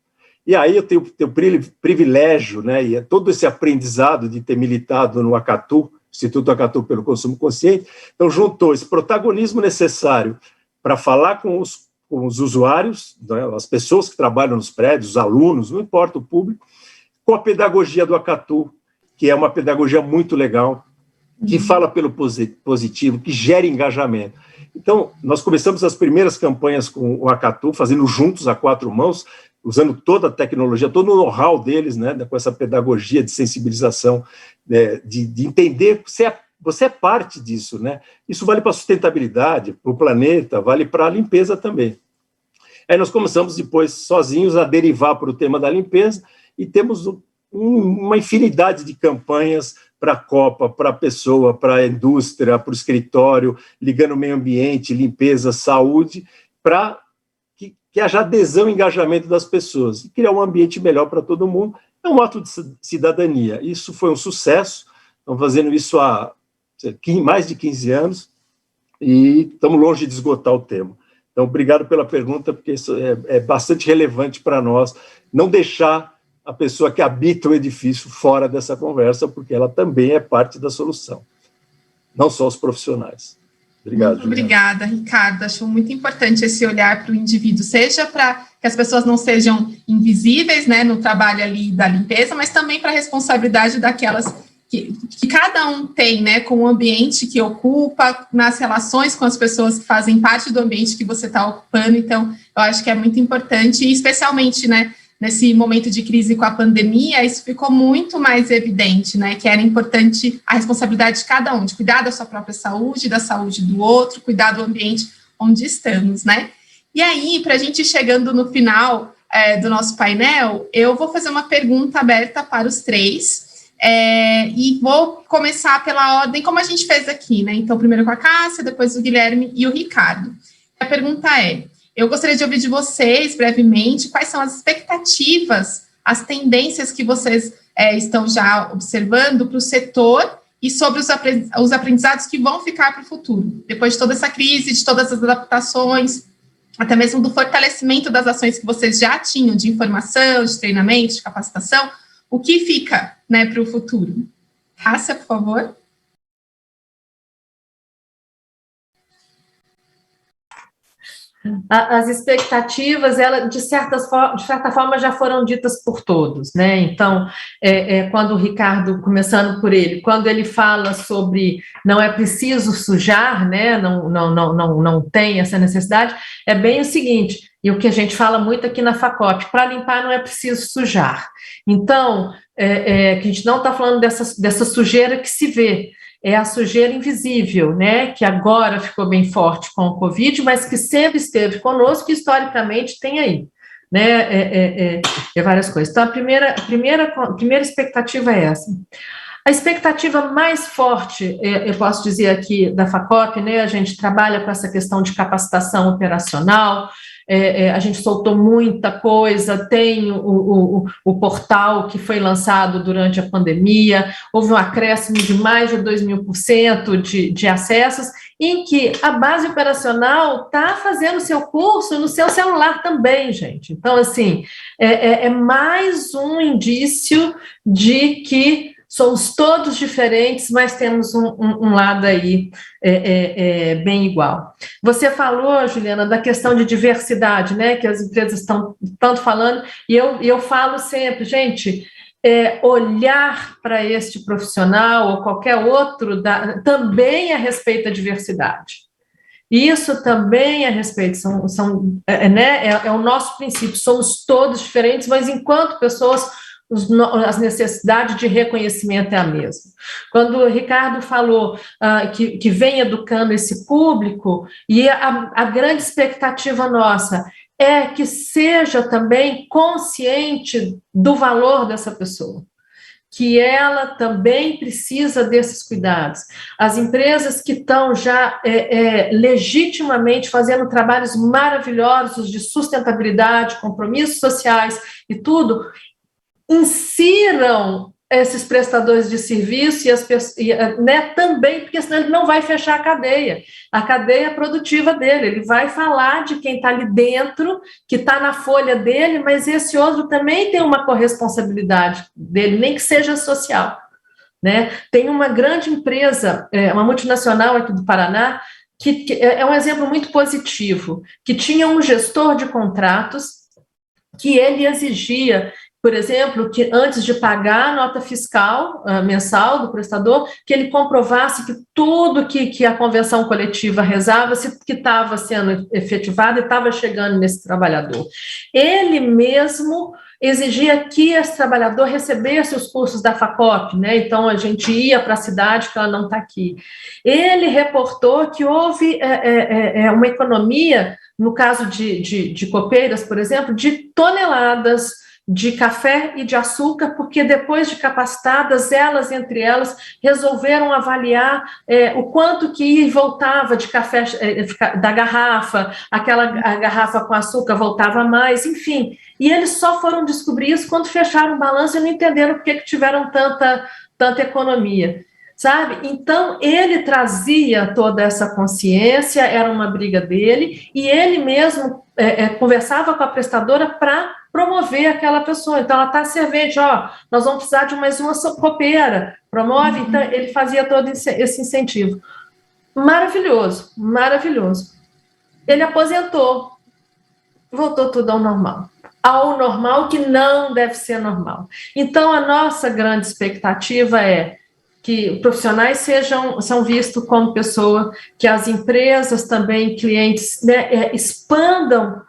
E aí eu tenho o privilégio, né, e todo esse aprendizado de ter militado no Acatu, Instituto Acatu pelo Consumo Consciente, então juntou esse protagonismo necessário para falar com os usuários, né, as pessoas que trabalham nos prédios, os alunos, não importa o público, com a pedagogia do Acatu, que é uma pedagogia muito legal, que fala pelo positivo, que gera engajamento. Então, nós começamos as primeiras campanhas com o Acatu, fazendo juntos a 4 mãos, usando toda a tecnologia, todo o know-how deles, né, com essa pedagogia de sensibilização, de entender que você é parte disso, né? Isso vale para a sustentabilidade, para o planeta, vale para a limpeza também. Aí nós começamos depois, sozinhos, a derivar para o tema da limpeza, e temos uma infinidade de campanhas para a Copa, para a pessoa, para a indústria, para o escritório, ligando o meio ambiente, limpeza, saúde, para que haja adesão e engajamento das pessoas, e criar um ambiente melhor para todo mundo. É um ato de cidadania. Isso foi um sucesso, estamos fazendo isso há mais de 15 anos, e estamos longe de esgotar o tema. Então, obrigado pela pergunta, porque isso é bastante relevante para nós, não deixar a pessoa que habita o edifício fora dessa conversa, porque ela também é parte da solução, não só os profissionais. Obrigado,
muito obrigada, Ricardo. Acho muito importante esse olhar para o indivíduo, seja para que as pessoas não sejam invisíveis, né, no trabalho ali da limpeza, mas também para a responsabilidade daquelas que cada um tem, né, com o ambiente que ocupa, nas relações com as pessoas que fazem parte do ambiente que você está ocupando. Então, eu acho que é muito importante, e especialmente, né, nesse momento de crise com a pandemia, isso ficou muito mais evidente, né, que era importante a responsabilidade de cada um, de cuidar da sua própria saúde, da saúde do outro, cuidar do ambiente onde estamos, né. E aí, para a gente ir chegando no final do nosso painel, eu vou fazer uma pergunta aberta para os três, e vou começar pela ordem como a gente fez aqui, né, então primeiro com a Cássia, depois o Guilherme e o Ricardo. A pergunta é: eu gostaria de ouvir de vocês, brevemente, quais são as expectativas, as tendências que vocês estão já observando para o setor e sobre os aprendizados que vão ficar para o futuro, depois de toda essa crise, de todas as adaptações, até mesmo do fortalecimento das ações que vocês já tinham, de informação, de treinamento, de capacitação, o que fica, né, para o futuro? Cássia, por favor.
As expectativas, ela, de certa forma, já foram ditas por todos, né? Então, quando o Ricardo, começando por ele, quando ele fala sobre não é preciso sujar, né? Não tem essa necessidade, é bem o seguinte, e o que a gente fala muito aqui na FACOP, para limpar não é preciso sujar. Então, que a gente não está falando dessa sujeira que se vê, é a sujeira invisível, né, que agora ficou bem forte com o Covid, mas que sempre esteve conosco e historicamente tem aí, né, várias coisas. Então, a primeira expectativa é essa. A expectativa mais forte, eu posso dizer aqui, da FACOP, né, a gente trabalha com essa questão de capacitação operacional, a gente soltou muita coisa, tem o portal que foi lançado durante a pandemia, houve um acréscimo de mais de 2.000% de acessos, em que a base operacional está fazendo o seu curso no seu celular também, gente. Então, assim, é mais um indício de que somos todos diferentes, mas temos um lado aí bem igual. Você falou, Juliana, da questão de diversidade, né, que as empresas estão tanto falando, e eu falo sempre, gente, olhar para este profissional ou qualquer outro também a respeito da diversidade. Isso também é respeito, é o nosso princípio, somos todos diferentes, mas enquanto pessoas, as necessidades de reconhecimento é a mesma. Quando o Ricardo falou que vem educando esse público, e a grande expectativa nossa é que seja também consciente do valor dessa pessoa, que ela também precisa desses cuidados. As empresas que estão já legitimamente fazendo trabalhos maravilhosos de sustentabilidade, compromissos sociais e tudo, insiram esses prestadores de serviço também, porque senão ele não vai fechar a cadeia produtiva dele, ele vai falar de quem está ali dentro, que está na folha dele, mas esse outro também tem uma corresponsabilidade dele, nem que seja social, né? Tem uma grande empresa, uma multinacional aqui do Paraná, que é um exemplo muito positivo, que tinha um gestor de contratos que ele exigia, por exemplo, que antes de pagar a nota fiscal mensal do prestador, que ele comprovasse que tudo que a convenção coletiva rezava, que estava sendo efetivado e estava chegando nesse trabalhador. Ele mesmo exigia que esse trabalhador recebesse os cursos da FACOP, né? Então a gente ia para a cidade, que ela não está aqui. Ele reportou que houve uma economia, no caso de copeiras, por exemplo, de toneladas de café e de açúcar, porque depois de capacitadas, entre elas, resolveram avaliar o quanto que ia e voltava de café da garrafa, a garrafa com açúcar voltava mais, enfim. E eles só foram descobrir isso quando fecharam o balanço e não entenderam por que tiveram tanta economia, sabe? Então, ele trazia toda essa consciência, era uma briga dele, e ele mesmo conversava com a prestadora para promover aquela pessoa. Então, ela está servente, nós vamos precisar de mais uma copeira, promove, então ele fazia todo esse incentivo. Maravilhoso, maravilhoso. Ele aposentou, voltou tudo ao normal que não deve ser normal. Então, a nossa grande expectativa é que profissionais são vistos como pessoa, que as empresas também, clientes, né, expandam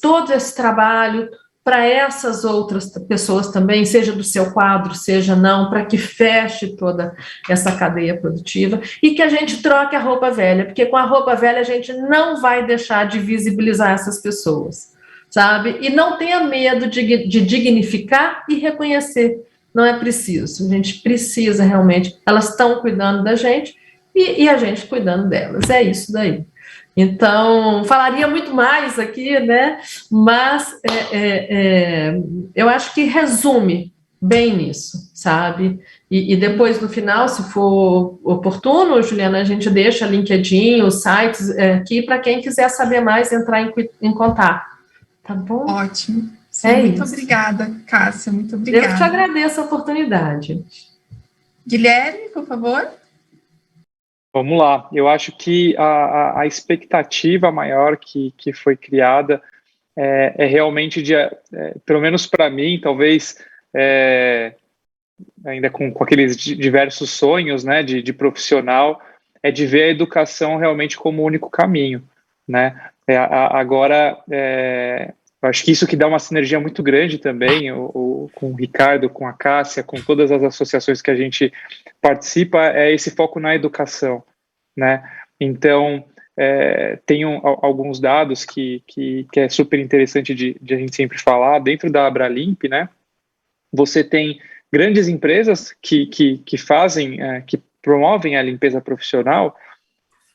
todo esse trabalho para essas outras pessoas também, seja do seu quadro, seja não, para que feche toda essa cadeia produtiva e que a gente troque a roupa velha, porque com a roupa velha a gente não vai deixar de visibilizar essas pessoas, sabe? E não tenha medo de dignificar e reconhecer. Não é preciso, a gente precisa realmente, elas estão cuidando da gente e a gente cuidando delas, é isso daí. Então, falaria muito mais aqui, né, mas eu acho que resume bem nisso, sabe? E depois, no final, se for oportuno, Juliana, a gente deixa LinkedIn, os sites aqui, para quem quiser saber mais, entrar em contato, tá bom?
Ótimo. Sim, muito obrigada, Cássia, muito obrigada.
Eu te agradeço a oportunidade.
Guilherme, por favor.
Vamos lá. Eu acho que a expectativa maior que foi criada é realmente pelo menos para mim, talvez ainda com aqueles diversos sonhos, né, de profissional, é de ver a educação realmente como o único caminho, né? Agora, eu acho que isso que dá uma sinergia muito grande também, com o Ricardo, com a Cássia, com todas as associações que a gente participa, é esse foco na educação, né? Então, tem alguns dados que é super interessante de a gente sempre falar. Dentro da Abralimp, né, você tem grandes empresas que fazem, que promovem a limpeza profissional,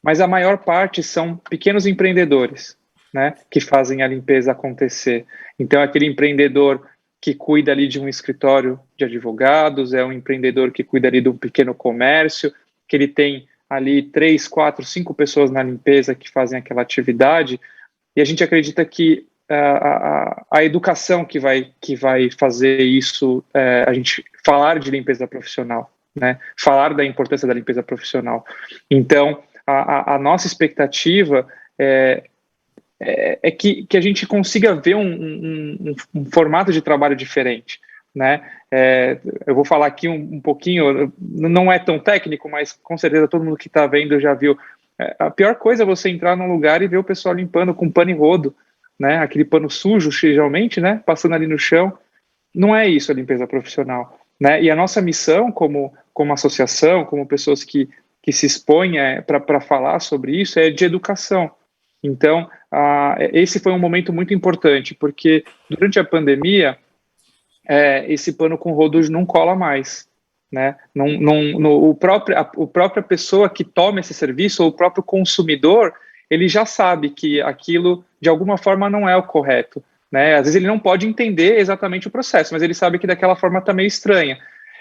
mas a maior parte são pequenos empreendedores, né, que fazem a limpeza acontecer. Então, aquele empreendedor que cuida ali de um escritório de advogados, é um empreendedor que cuida ali de um pequeno comércio, que ele tem ali 3, 4, 5 pessoas na limpeza que fazem aquela atividade, e a gente acredita que a educação que vai fazer isso, a gente falar de limpeza profissional, né, falar da importância da limpeza profissional. Então, a nossa expectativa é que a gente consiga ver um formato de trabalho diferente, né? Eu vou falar aqui um pouquinho, não é tão técnico, mas com certeza todo mundo que está vendo já viu. A pior coisa é você entrar num lugar e ver o pessoal limpando com pano e rodo, né? Aquele pano sujo, geralmente, né? Passando ali no chão. Não é isso a limpeza profissional, né? E a nossa missão como associação, como pessoas que se expõem para falar sobre isso, é de educação. Então, esse foi um momento muito importante, porque durante a pandemia, esse pano com rodo não cola mais, né? A própria pessoa que toma esse serviço, ou o próprio consumidor, ele já sabe que aquilo, de alguma forma, não é o correto, né? Às vezes ele não pode entender exatamente o processo, mas ele sabe que daquela forma está meio estranha.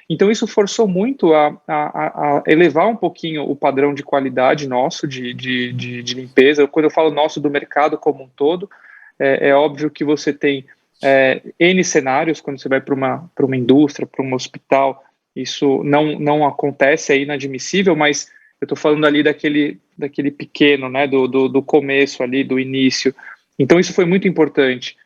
Então, isso forçou muito a elevar um pouquinho o padrão de qualidade nosso de limpeza. Quando eu falo nosso, do mercado como um todo, é óbvio que você tem N cenários. Quando você vai para uma indústria, para um hospital, isso não acontece, é inadmissível, mas eu estou falando ali daquele pequeno, né, do começo ali, do início. Então, isso foi muito importante.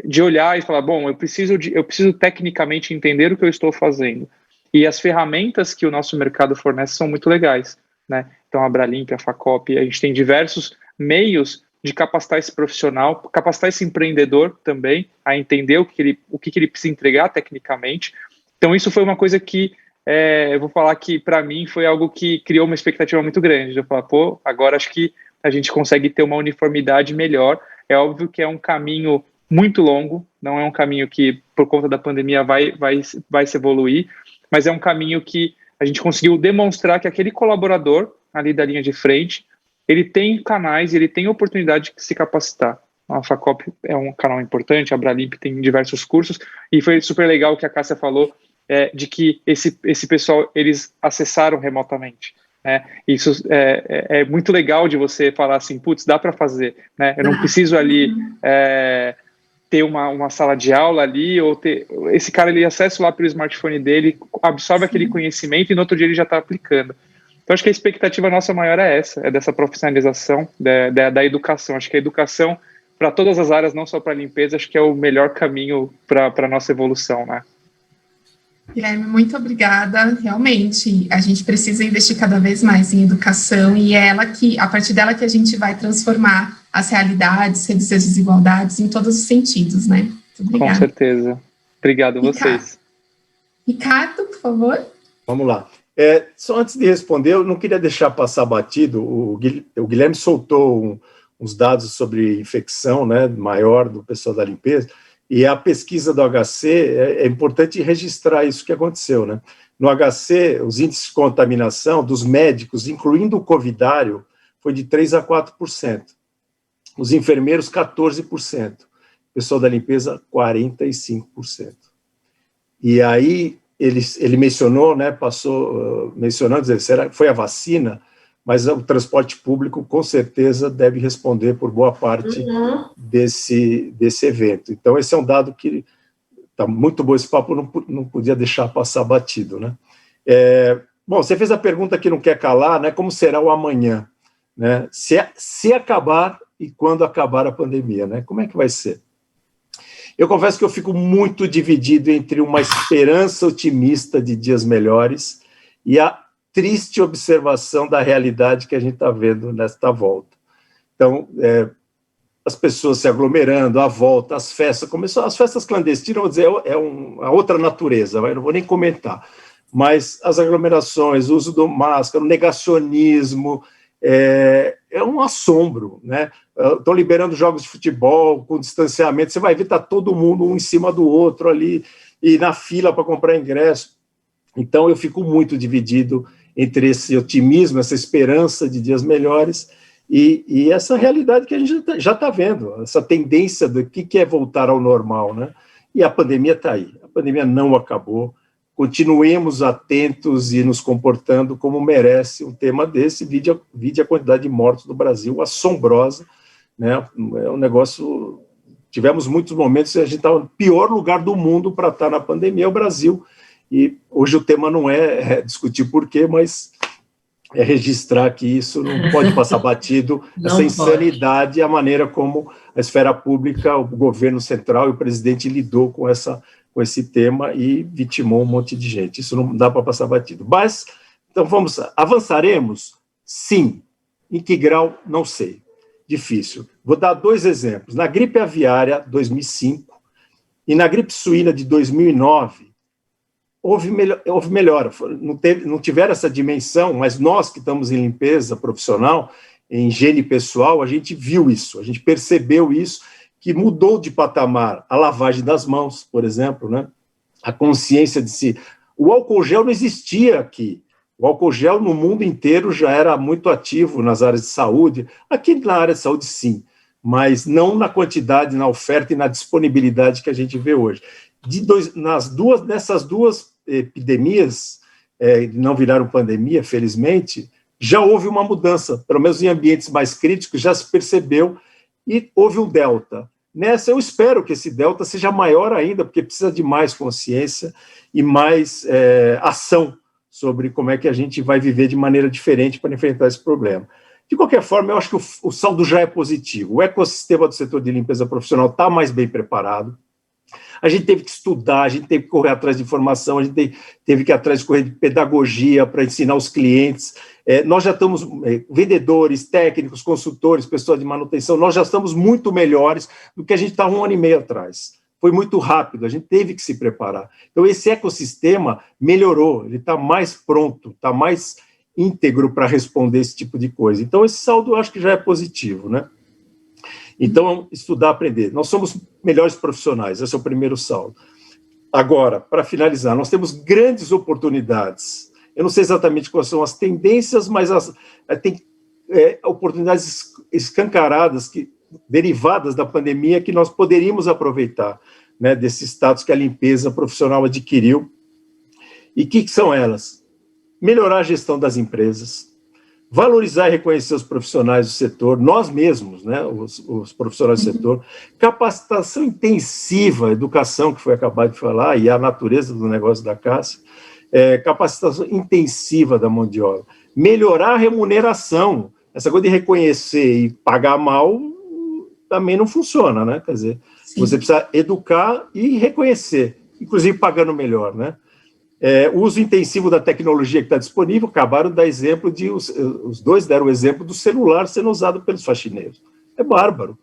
De olhar e falar, bom, eu preciso tecnicamente entender o que eu estou fazendo. E as ferramentas que o nosso mercado fornece são muito legais, né? Então, a Abralimp, a Facop, a gente tem diversos meios de capacitar esse profissional, capacitar esse empreendedor também a entender o que ele precisa entregar tecnicamente. Então, isso foi uma coisa que, eu vou falar que, para mim, foi algo que criou uma expectativa muito grande. Eu falar, agora acho que a gente consegue ter uma uniformidade melhor. É óbvio que é um caminho muito longo, não é um caminho que, por conta da pandemia, vai se evoluir, mas é um caminho que a gente conseguiu demonstrar que aquele colaborador ali da linha de frente, ele tem canais, ele tem oportunidade de se capacitar. A Facop é um canal importante, a Abralimp tem diversos cursos, e foi super legal o que a Cássia falou, de que esse pessoal, eles acessaram remotamente. Isso é muito legal de você falar assim, putz, dá para fazer, né? Eu não preciso ali ter uma sala de aula ali, ou ter esse cara, ele acessa lá pelo smartphone dele, absorve aquele conhecimento e no outro dia ele já está aplicando. Então, acho que a expectativa nossa maior é essa, é dessa profissionalização da educação. Acho que a educação para todas as áreas, não só para a limpeza, acho que é o melhor caminho para a nossa evolução, né?
Guilherme, muito obrigada. Realmente, a gente precisa investir cada vez mais em educação, e é a partir dela que a gente vai transformar as realidades, reduzir as desigualdades em todos os sentidos, né? Muito obrigada.
Com certeza. Obrigado a vocês.
Ricardo, por favor.
Vamos lá. Só antes de responder, eu não queria deixar passar batido, o Guilherme soltou uns dados sobre infecção, né, maior do pessoal da limpeza, e a pesquisa do HC, é importante registrar isso que aconteceu, né? No HC, os índices de contaminação dos médicos, incluindo o covidário, foi de 3% a 4%. Os enfermeiros, 14%. O pessoal da limpeza, 45%. E aí, ele mencionou, né, mencionando, foi a vacina, mas o transporte público, com certeza, deve responder por boa parte desse evento. Então, esse é um dado que está muito bom esse papo, não podia deixar passar batido, né? Bom, você fez a pergunta que não quer calar, né? Como será o amanhã? Né? Se acabar e quando acabar a pandemia, né? Como é que vai ser? Eu confesso que eu fico muito dividido entre uma esperança otimista de dias melhores e a triste observação da realidade que a gente está vendo nesta volta. Então, as pessoas se aglomerando, a volta, as festas, começou as festas clandestinas, vou dizer, é uma outra natureza, eu não vou nem comentar, mas as aglomerações, o uso do máscara, o negacionismo, é um assombro, né? Estão liberando jogos de futebol com distanciamento, você vai ver, está todo mundo um em cima do outro ali, e na fila para comprar ingresso. Então, eu fico muito dividido entre esse otimismo, essa esperança de dias melhores, e essa realidade que a gente já está vendo, essa tendência do que é voltar ao normal, né? E a pandemia está aí, a pandemia não acabou, continuemos atentos e nos comportando como merece um tema desse, vide a quantidade de mortos no Brasil, assombrosa, né? É um negócio, tivemos muitos momentos que a gente estava no pior lugar do mundo para estar na pandemia, é o Brasil, e hoje o tema não é discutir por quê, mas é registrar que isso não pode passar batido, essa insanidade, a maneira como a esfera pública, o governo central e o presidente lidou com esse tema e vitimou um monte de gente. Isso não dá para passar batido. Mas, então avançaremos? Sim. Em que grau? Não sei. Difícil. Vou dar 2 exemplos. Na gripe aviária, 2005, e na gripe suína de 2009, houve melhora, não tiveram essa dimensão, mas nós que estamos em limpeza profissional, em higiene pessoal, a gente viu isso, a gente percebeu isso, que mudou de patamar a lavagem das mãos, por exemplo, né? A consciência de si. O álcool gel não existia aqui, o álcool gel no mundo inteiro já era muito ativo nas áreas de saúde, aqui na área de saúde sim, mas não na quantidade, na oferta e na disponibilidade que a gente vê hoje. Nessas duas epidemias, não viraram pandemia, felizmente, já houve uma mudança, pelo menos em ambientes mais críticos, já se percebeu, e houve um delta. Nessa, eu espero que esse delta seja maior ainda, porque precisa de mais consciência e mais ação sobre como é que a gente vai viver de maneira diferente para enfrentar esse problema. De qualquer forma, eu acho que o saldo já é positivo. O ecossistema do setor de limpeza profissional está mais bem preparado. A gente teve que estudar, a gente teve que correr atrás de informação, a gente teve que ir atrás de correr de pedagogia para ensinar os clientes. Nós já estamos, vendedores, técnicos, consultores, pessoas de manutenção, nós já estamos muito melhores do que a gente estava 1 ano e meio atrás. Foi muito rápido, a gente teve que se preparar. Então, esse ecossistema melhorou, ele está mais pronto, está mais íntegro para responder esse tipo de coisa. Então, esse saldo eu acho que já é positivo, né? Então, estudar, aprender. Nós somos melhores profissionais, esse é o primeiro saldo. Agora, para finalizar, nós temos grandes oportunidades. Eu não sei exatamente quais são as tendências, mas tem oportunidades escancaradas, derivadas da pandemia, que nós poderíamos aproveitar, né, desse status que a limpeza profissional adquiriu. E o que são elas? Melhorar a gestão das empresas, valorizar e reconhecer os profissionais do setor, nós mesmos, né, os profissionais do setor, capacitação intensiva, educação, que foi acabado de falar, e a natureza do negócio da Cássia, capacitação intensiva da mão de obra, melhorar a remuneração, essa coisa de reconhecer e pagar mal também não funciona, né, quer dizer, sim, você precisa educar e reconhecer, inclusive pagando melhor, né. O uso intensivo da tecnologia que está disponível, acabaram de dar exemplo os dois deram o exemplo do celular sendo usado pelos faxineiros. É bárbaro.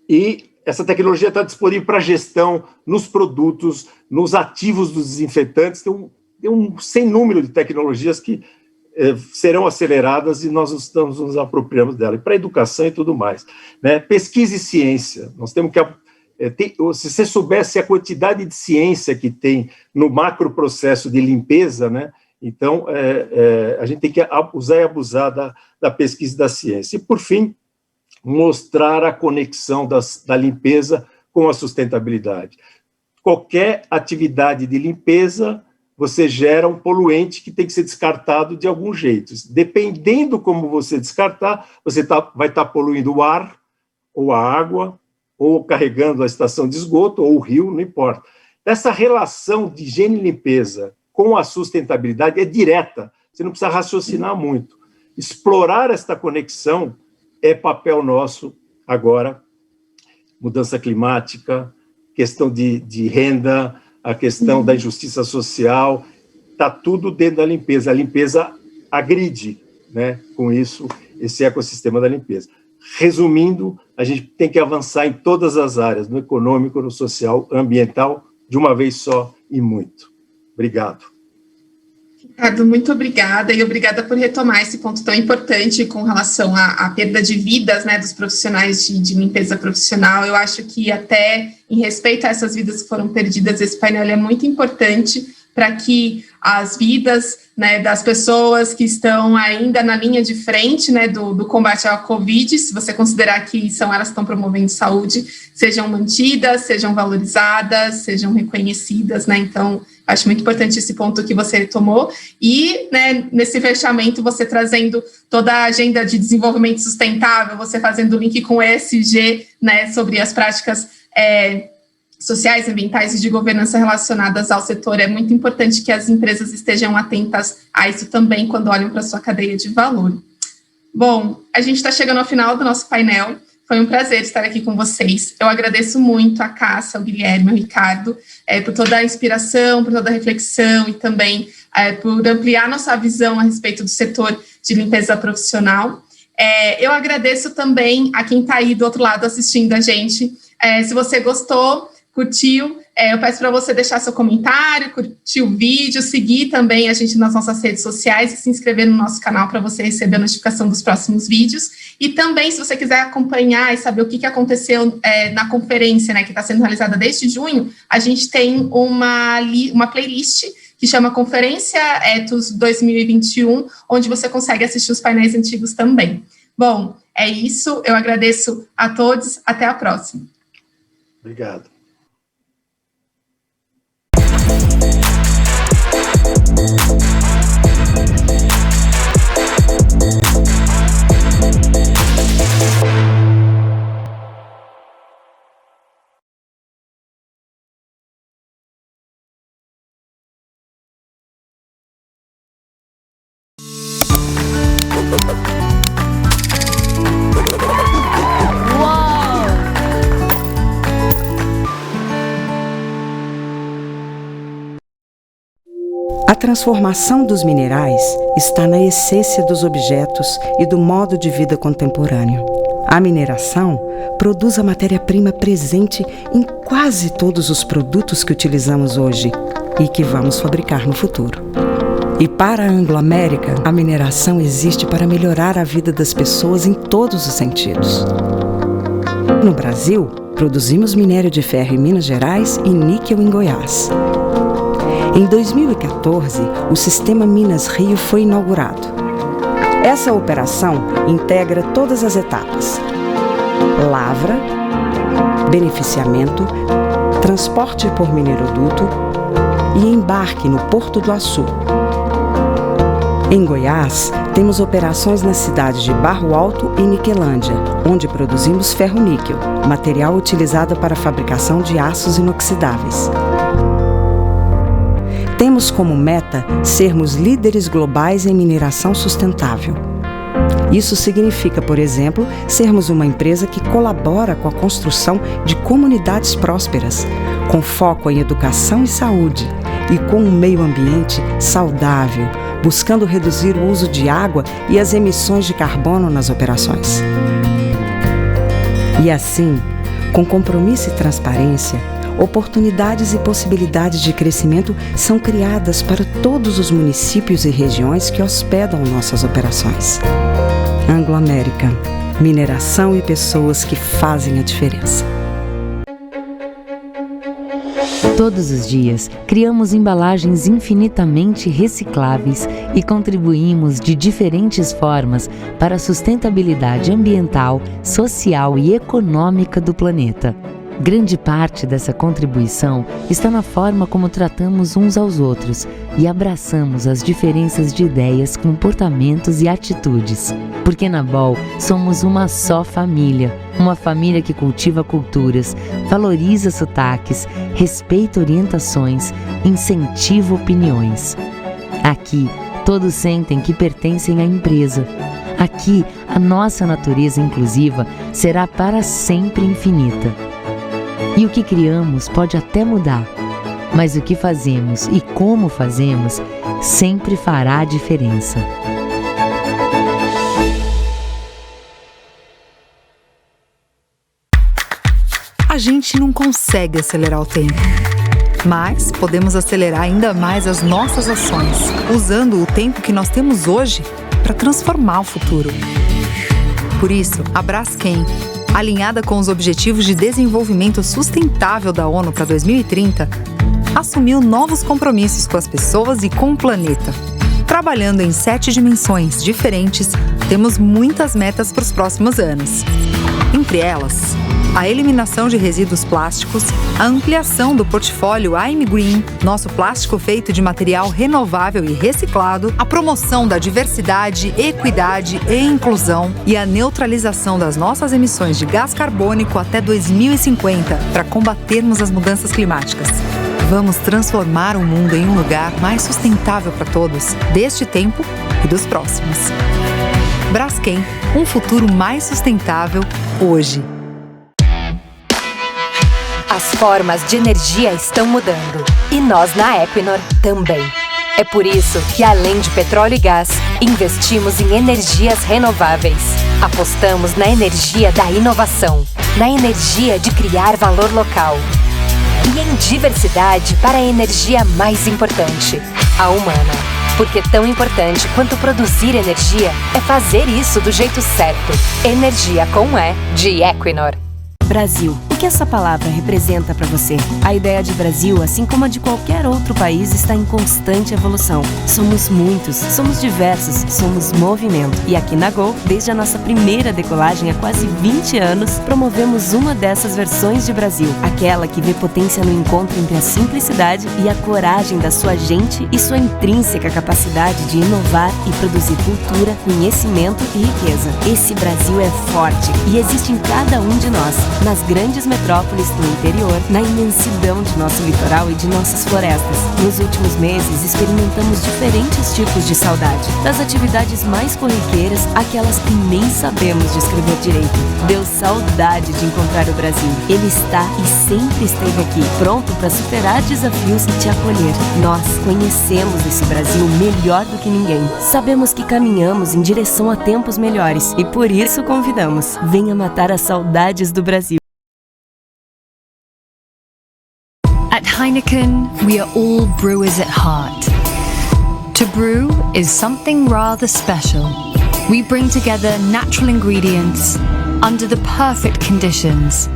E essa tecnologia está disponível para gestão nos produtos, nos ativos dos desinfetantes, tem um sem número de tecnologias que serão aceleradas e nós estamos nos apropriando dela. E para educação e tudo mais. Né? Pesquisa e ciência, nós temos que... se você soubesse a quantidade de ciência que tem no macro processo de limpeza, né, então a gente tem que usar e abusar da pesquisa e da ciência. E, por fim, mostrar a conexão da limpeza com a sustentabilidade. Qualquer atividade de limpeza, você gera um poluente que tem que ser descartado de algum jeito. Dependendo como você descartar, você vai estar poluindo o ar ou a água, ou carregando a estação de esgoto, ou o rio, não importa. Essa relação de higiene e limpeza com a sustentabilidade é direta, você não precisa raciocinar muito. Explorar esta conexão é papel nosso agora. Mudança climática, questão de renda, a questão da injustiça social, está tudo dentro da limpeza. A limpeza agride, né, com isso, esse ecossistema da limpeza. Resumindo, a gente tem que avançar em todas as áreas, no econômico, no social, ambiental, de uma vez só e muito. Obrigado.
Ricardo, muito obrigada, e obrigada por retomar esse ponto tão importante com relação à perda de vidas, né, dos profissionais de limpeza profissional. Eu acho que até em respeito a essas vidas que foram perdidas, esse painel é muito importante para que as vidas, né, das pessoas que estão ainda na linha de frente, né, do combate à Covid, se você considerar que são elas que estão promovendo saúde, sejam mantidas, sejam valorizadas, sejam reconhecidas, né? Então, acho muito importante esse ponto que você tomou. E, né, nesse fechamento, você trazendo toda a agenda de desenvolvimento sustentável, você fazendo o link com o ESG, né, sobre as práticas sociais, ambientais e de governança relacionadas ao setor. É muito importante que as empresas estejam atentas a isso também quando olham para a sua cadeia de valor. Bom, a gente está chegando ao final do nosso painel. Foi um prazer estar aqui com vocês. Eu agradeço muito a Cássia, ao Guilherme, ao Ricardo, por toda a inspiração, por toda a reflexão e também por ampliar nossa visão a respeito do setor de limpeza profissional. Eu agradeço também a quem está aí do outro lado assistindo a gente. Se você gostou, curtiu, eu peço para você deixar seu comentário, curtir o vídeo, seguir também a gente nas nossas redes sociais e se inscrever no nosso canal para você receber a notificação dos próximos vídeos. E também, se você quiser acompanhar e saber o que aconteceu na conferência, né, que está sendo realizada desde junho, a gente tem uma playlist que chama Conferência Ethos 2021, onde você consegue assistir os painéis antigos também. Bom, é isso, eu agradeço a todos, até a próxima.
Obrigado.
A transformação dos minerais está na essência dos objetos e do modo de vida contemporâneo. A mineração produz a matéria-prima presente em quase todos os produtos que utilizamos hoje e que vamos fabricar no futuro. E para a Anglo-América, a mineração existe para melhorar a vida das pessoas em todos os sentidos. No Brasil, produzimos minério de ferro em Minas Gerais e níquel em Goiás. Em 2014, o Sistema Minas Rio foi inaugurado. Essa operação integra todas as etapas: lavra, beneficiamento, transporte por mineroduto e embarque no Porto do Açu. Em Goiás, temos operações nas cidades de Barro Alto e Niquelândia, onde produzimos ferro-níquel, material utilizado para a fabricação de aços inoxidáveis. Temos como meta sermos líderes globais em mineração sustentável. Isso significa, por exemplo, sermos uma empresa que colabora com a construção de comunidades prósperas, com foco em educação e saúde, e com um meio ambiente saudável, buscando reduzir o uso de água e as emissões de carbono nas operações. E assim, com compromisso e transparência, oportunidades e possibilidades de crescimento são criadas para todos os municípios e regiões que hospedam nossas operações. Anglo-América, mineração e pessoas que fazem a diferença.
Todos os dias, criamos embalagens infinitamente recicláveis e contribuímos de diferentes formas para a sustentabilidade ambiental, social e econômica do planeta. Grande parte dessa contribuição está na forma como tratamos uns aos outros e abraçamos as diferenças de ideias, comportamentos e atitudes. Porque na Ball somos uma só família, uma família que cultiva culturas, valoriza sotaques, respeita orientações, incentiva opiniões. Aqui, todos sentem que pertencem à empresa. Aqui, a nossa natureza inclusiva será para sempre infinita. E o que criamos pode até mudar, mas o que fazemos e como fazemos sempre fará a diferença.
A gente não consegue acelerar o tempo, mas podemos acelerar ainda mais as nossas ações, usando o tempo que nós temos hoje para transformar o futuro. Por isso, a Braskem, alinhada com os Objetivos de Desenvolvimento Sustentável da ONU para 2030, assumiu novos compromissos com as pessoas e com o planeta. Trabalhando em 7 dimensões diferentes, temos muitas metas para os próximos anos. Entre elas, a eliminação de resíduos plásticos, a ampliação do portfólio I'm Green, nosso plástico feito de material renovável e reciclado, a promoção da diversidade, equidade e inclusão e a neutralização das nossas emissões de gás carbônico até 2050 para combatermos as mudanças climáticas. Vamos transformar o mundo em um lugar mais sustentável para todos, deste tempo e dos próximos. Braskem, um futuro mais sustentável hoje.
As formas de energia estão mudando e nós na Equinor também. É por isso que, além de petróleo e gás, investimos em energias renováveis. Apostamos na energia da inovação, na energia de criar valor local e em diversidade para a energia mais importante, a humana. Porque tão importante quanto produzir energia é fazer isso do jeito certo. Energia com E de Equinor.
Brasil. O que essa palavra representa para você? A ideia de Brasil, assim como a de qualquer outro país, está em constante evolução. Somos muitos, somos diversos, somos movimento. E aqui na Gol, desde a nossa primeira decolagem há quase 20 anos, promovemos uma dessas versões de Brasil. Aquela que vê potência no encontro entre a simplicidade e a coragem da sua gente e sua intrínseca capacidade de inovar e produzir cultura, conhecimento e riqueza. Esse Brasil é forte e existe em cada um de nós. Nas grandes metrópoles do interior, na imensidão de nosso litoral e de nossas florestas. Nos últimos meses, experimentamos diferentes tipos de saudade. Das atividades mais corriqueiras, àquelas que nem sabemos descrever direito. Deu saudade de encontrar o Brasil. Ele está e sempre esteve aqui, pronto para superar desafios e te acolher. Nós conhecemos esse Brasil melhor do que ninguém. Sabemos que caminhamos em direção a tempos melhores e por isso convidamos. Venha matar as saudades do Brasil.
At Heineken, we are all brewers at heart. To brew is something rather special. We bring together natural ingredients under the perfect conditions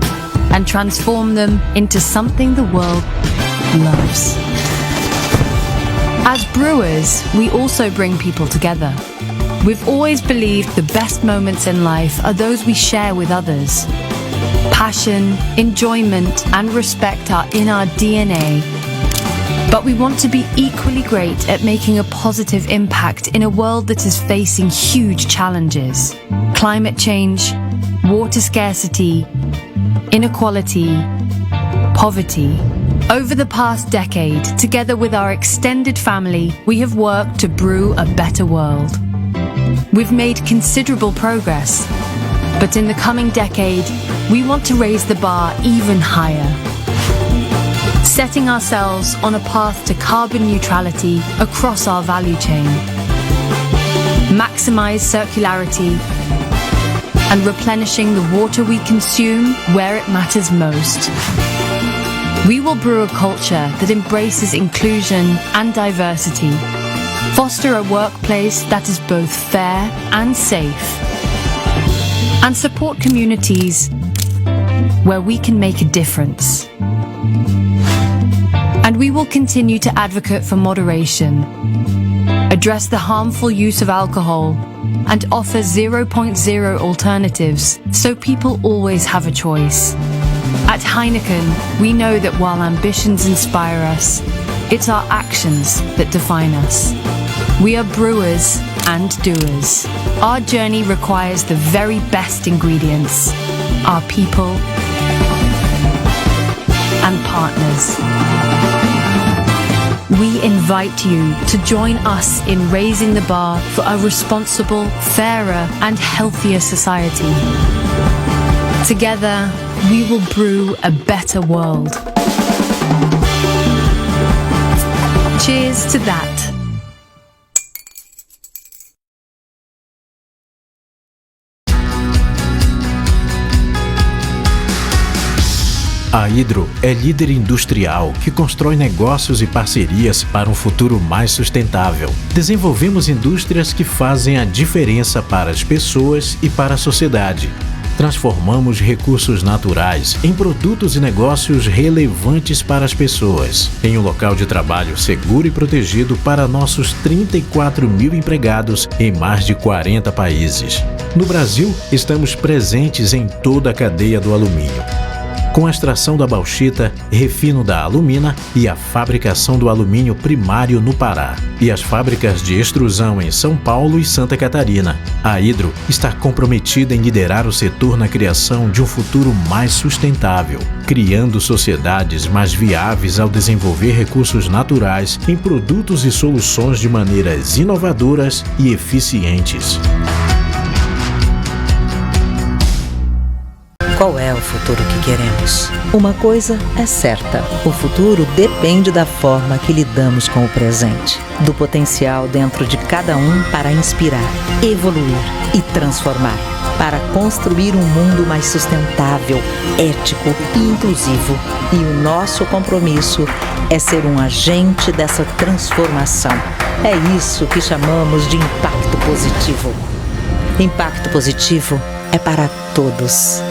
and transform them into something the world loves. As brewers, we also bring people together. We've always believed the best moments in life are those we share with others. Passion, enjoyment, and respect are in our DNA. But we want to be equally great at making a positive impact in a world that is facing huge challenges. Climate change, water scarcity, inequality, poverty. Over the past decade, together with our extended family, we have worked to brew a better world. We've made considerable progress, but in the coming decade, we want to raise the bar even higher, setting ourselves on a path to carbon neutrality across our value chain, maximize circularity, and replenishing the water we consume where it matters most. We will brew a culture that embraces inclusion and diversity, foster a workplace that is both fair and safe, and support communities where we can make a difference. And we will continue to advocate for moderation, address the harmful use of alcohol, and offer 0.0 alternatives so people always have a choice. At Heineken, we know that while ambitions inspire us, it's our actions that define us. We are brewers and doers. Our journey requires the very best ingredients, our people and partners. We invite you to join us in raising the bar for a responsible, fairer and healthier society. Together, we will brew a better world. Cheers to that.
A Hydro é líder industrial que constrói negócios e parcerias para um futuro mais sustentável. Desenvolvemos indústrias que fazem a diferença para as pessoas e para a sociedade. Transformamos recursos naturais em produtos e negócios relevantes para as pessoas, em um local de trabalho seguro e protegido para nossos 34 mil empregados em mais de 40 países. No Brasil, estamos presentes em toda a cadeia do alumínio, com a extração da bauxita, refino da alumina e a fabricação do alumínio primário no Pará, e as fábricas de extrusão em São Paulo e Santa Catarina. A Hydro está comprometida em liderar o setor na criação de um futuro mais sustentável, criando sociedades mais viáveis ao desenvolver recursos naturais em produtos e soluções de maneiras inovadoras e eficientes.
Qual é o futuro que queremos? Uma coisa é certa: o futuro depende da forma que lidamos com o presente, do potencial dentro de cada um para inspirar, evoluir e transformar, para construir um mundo mais sustentável, ético e inclusivo. E o nosso compromisso é ser um agente dessa transformação. É isso que chamamos de impacto positivo. Impacto positivo é para todos.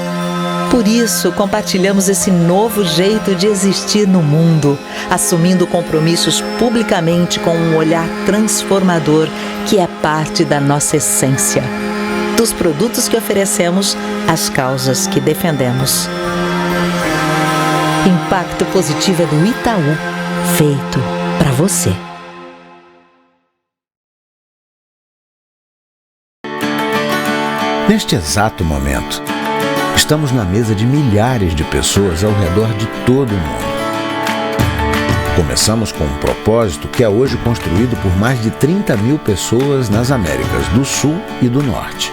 Por isso, compartilhamos esse novo jeito de existir no mundo, assumindo compromissos publicamente com um olhar transformador que é parte da nossa essência, dos produtos que oferecemos, às causas que defendemos. Impacto Positivo é do Itaú, feito para você.
Neste exato momento, estamos na mesa de milhares de pessoas ao redor de todo o mundo. Começamos com um propósito que é hoje construído por mais de 30 mil pessoas nas Américas do Sul e do Norte.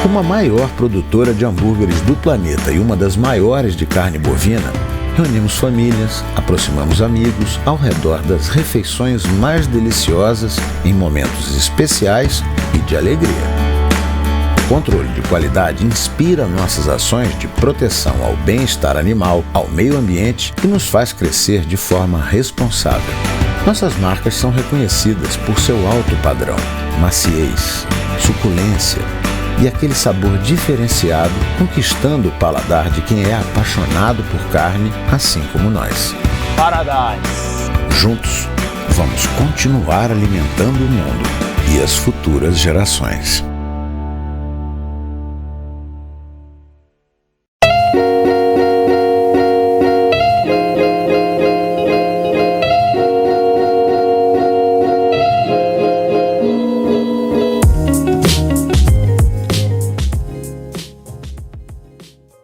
Como a maior produtora de hambúrgueres do planeta e uma das maiores de carne bovina, reunimos famílias, aproximamos amigos ao redor das refeições mais deliciosas em momentos especiais e de alegria. O controle de qualidade inspira nossas ações de proteção ao bem-estar animal, ao meio ambiente e nos faz crescer de forma responsável. Nossas marcas são reconhecidas por seu alto padrão, maciez, suculência e aquele sabor diferenciado, conquistando o paladar de quem é apaixonado por carne, assim como nós.
Paradise!
Juntos, vamos continuar alimentando o mundo e as futuras gerações.